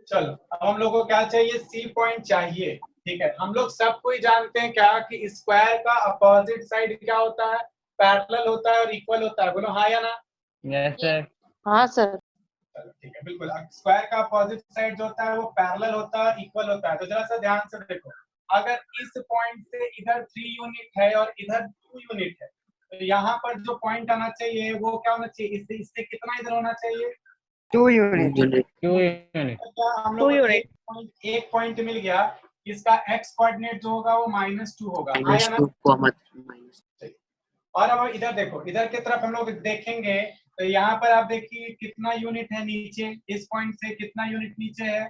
चलो अब हम लोग को क्या चाहिए, c पॉइंट चाहिए। ठीक है, हम लोग सब कोई जानते हैं क्या कि स्क्वायर का अपोजिट साइड क्या होता है, पैरेलल होता है और इक्वल होता है। बोलो हाँ या ना? Yes sir. हाँ सर। चलो ठीक है, बिल्कुल। स्क्वायर का अपोजिट साइड जो होता है वो पैरेलल होता है और इक्वल होता है। तो जरा सा ध्यान से देखो, अगर इस पॉइंट से इधर 3 यूनिट है और इधर 2 यूनिट है, तो यहाँ पर जो पॉइंट आना चाहिए वो क्या होना चाहिए, इससे कितना इधर होना चाहिए, 2 यूनिट। 2 यूनिट। तो हम लोग को एक पॉइंट मिल गया, इसका x कोऑर्डिनेट जो होगा वो -2 होगा। हाँ या ना? और अब इधर देखो, इधर की तरफ हम लोग देखेंगे तो यहाँ पर आप देखिए कितना यूनिट है नीचे, इस पॉइंट से कितना यूनिट नीचे है,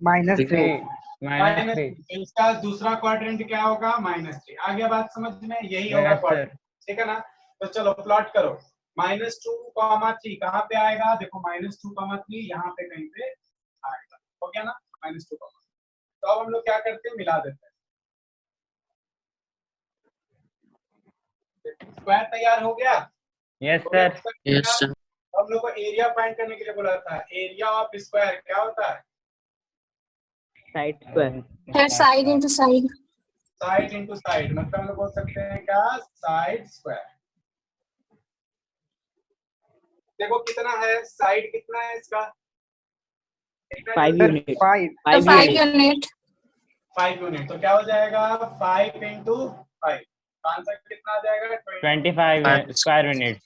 -3। -3। इसका दूसरा क्वाड्रेंट क्या होगा, -3। आ गया बात समझ में, यही होगा क्वाड्रेंट। ठीक है ना? तो चलो प्लॉट करो, -2,3 कहाँ पे आएगा, देखो -2,3 यहाँ पे कहीं पे आएगा। हो गया ना, -2, तो अब हम लोग क्या करते हैं, मिला देते हैं। स्क्वायर तैयार हो गया? Yes sir. Yes sir. हम लोग को एरिया फाइंड करने के लिए बोला था, एरिया ऑफ स्क्वायर क्या होता है, side square. Sir, side into side. Side into side, मतलब हम लोग बोल सकते हैं क्या, साइड स्क्वायर। देखो कितना है, साइड कितना है इसका, 5 यूनिट। 5 So 5 unit. 5 यूनिट, तो क्या हो जाएगा 5 इंटू 5, आंसर कितना आ जाएगा 25 square unit.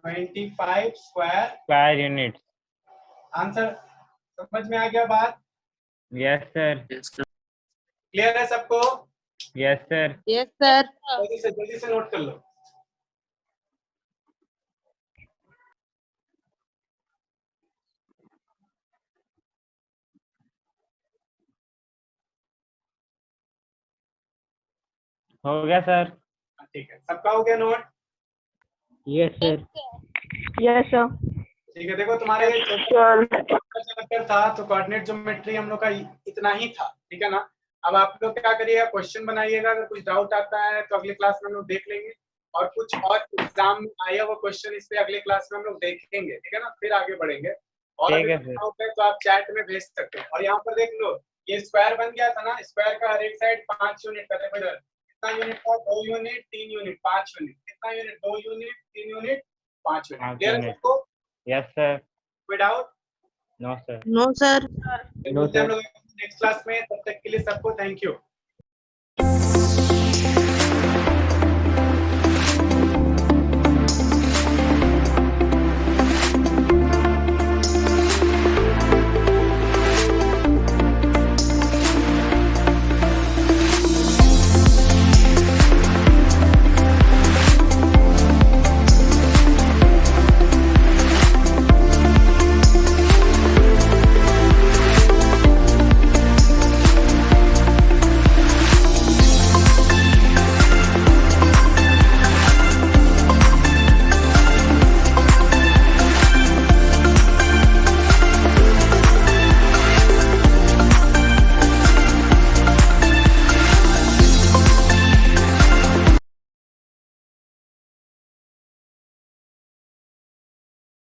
25 square unit. Answer समझ में आ गया बात? Yes sir. क्लियर है सबको? Yes sir. Yes sir. जल्दी से नोट कर लो। हो गया सर। ठीक है, सबका हो गया note? Yes sir. Yes, sir. ठीक है, देखो तुम्हारे Sure. चैप्टर था तो कोऑर्डिनेट ज्योमेट्री हम लोग का इतना ही था। ठीक है ना? अब आप लोग क्या करिएगा, क्वेश्चन बनाइएगा, अगर कुछ डाउट आता है तो अगले क्लास में हम लोग देख लेंगे, और कुछ और एग्जाम में आया वो क्वेश्चन इस पे अगले क्लास में हम लोग देखेंगे। ठीक है ना? फिर आगे बढ़ेंगे, और ठीक है अगर डाउट है तो आप चैट में भेज सकते हैं। और यहाँ पर देख लो, ये स्क्वायर बन गया था ना, स्क्वायर का हर एक साइड 5 यूनिट का। देखो इधर कितना यूनिट था, 2 यूनिट, 3 यूनिट, 5 यूनिट। कितना unit, 2 unit, 3 unit, 5 unit. Clear है सबको? Yes sir. कोई doubt? No sir. No, sir. मिलते हैं हम लोग नेक्स्ट क्लास में, तब तक के लिए सबको थैंक यू।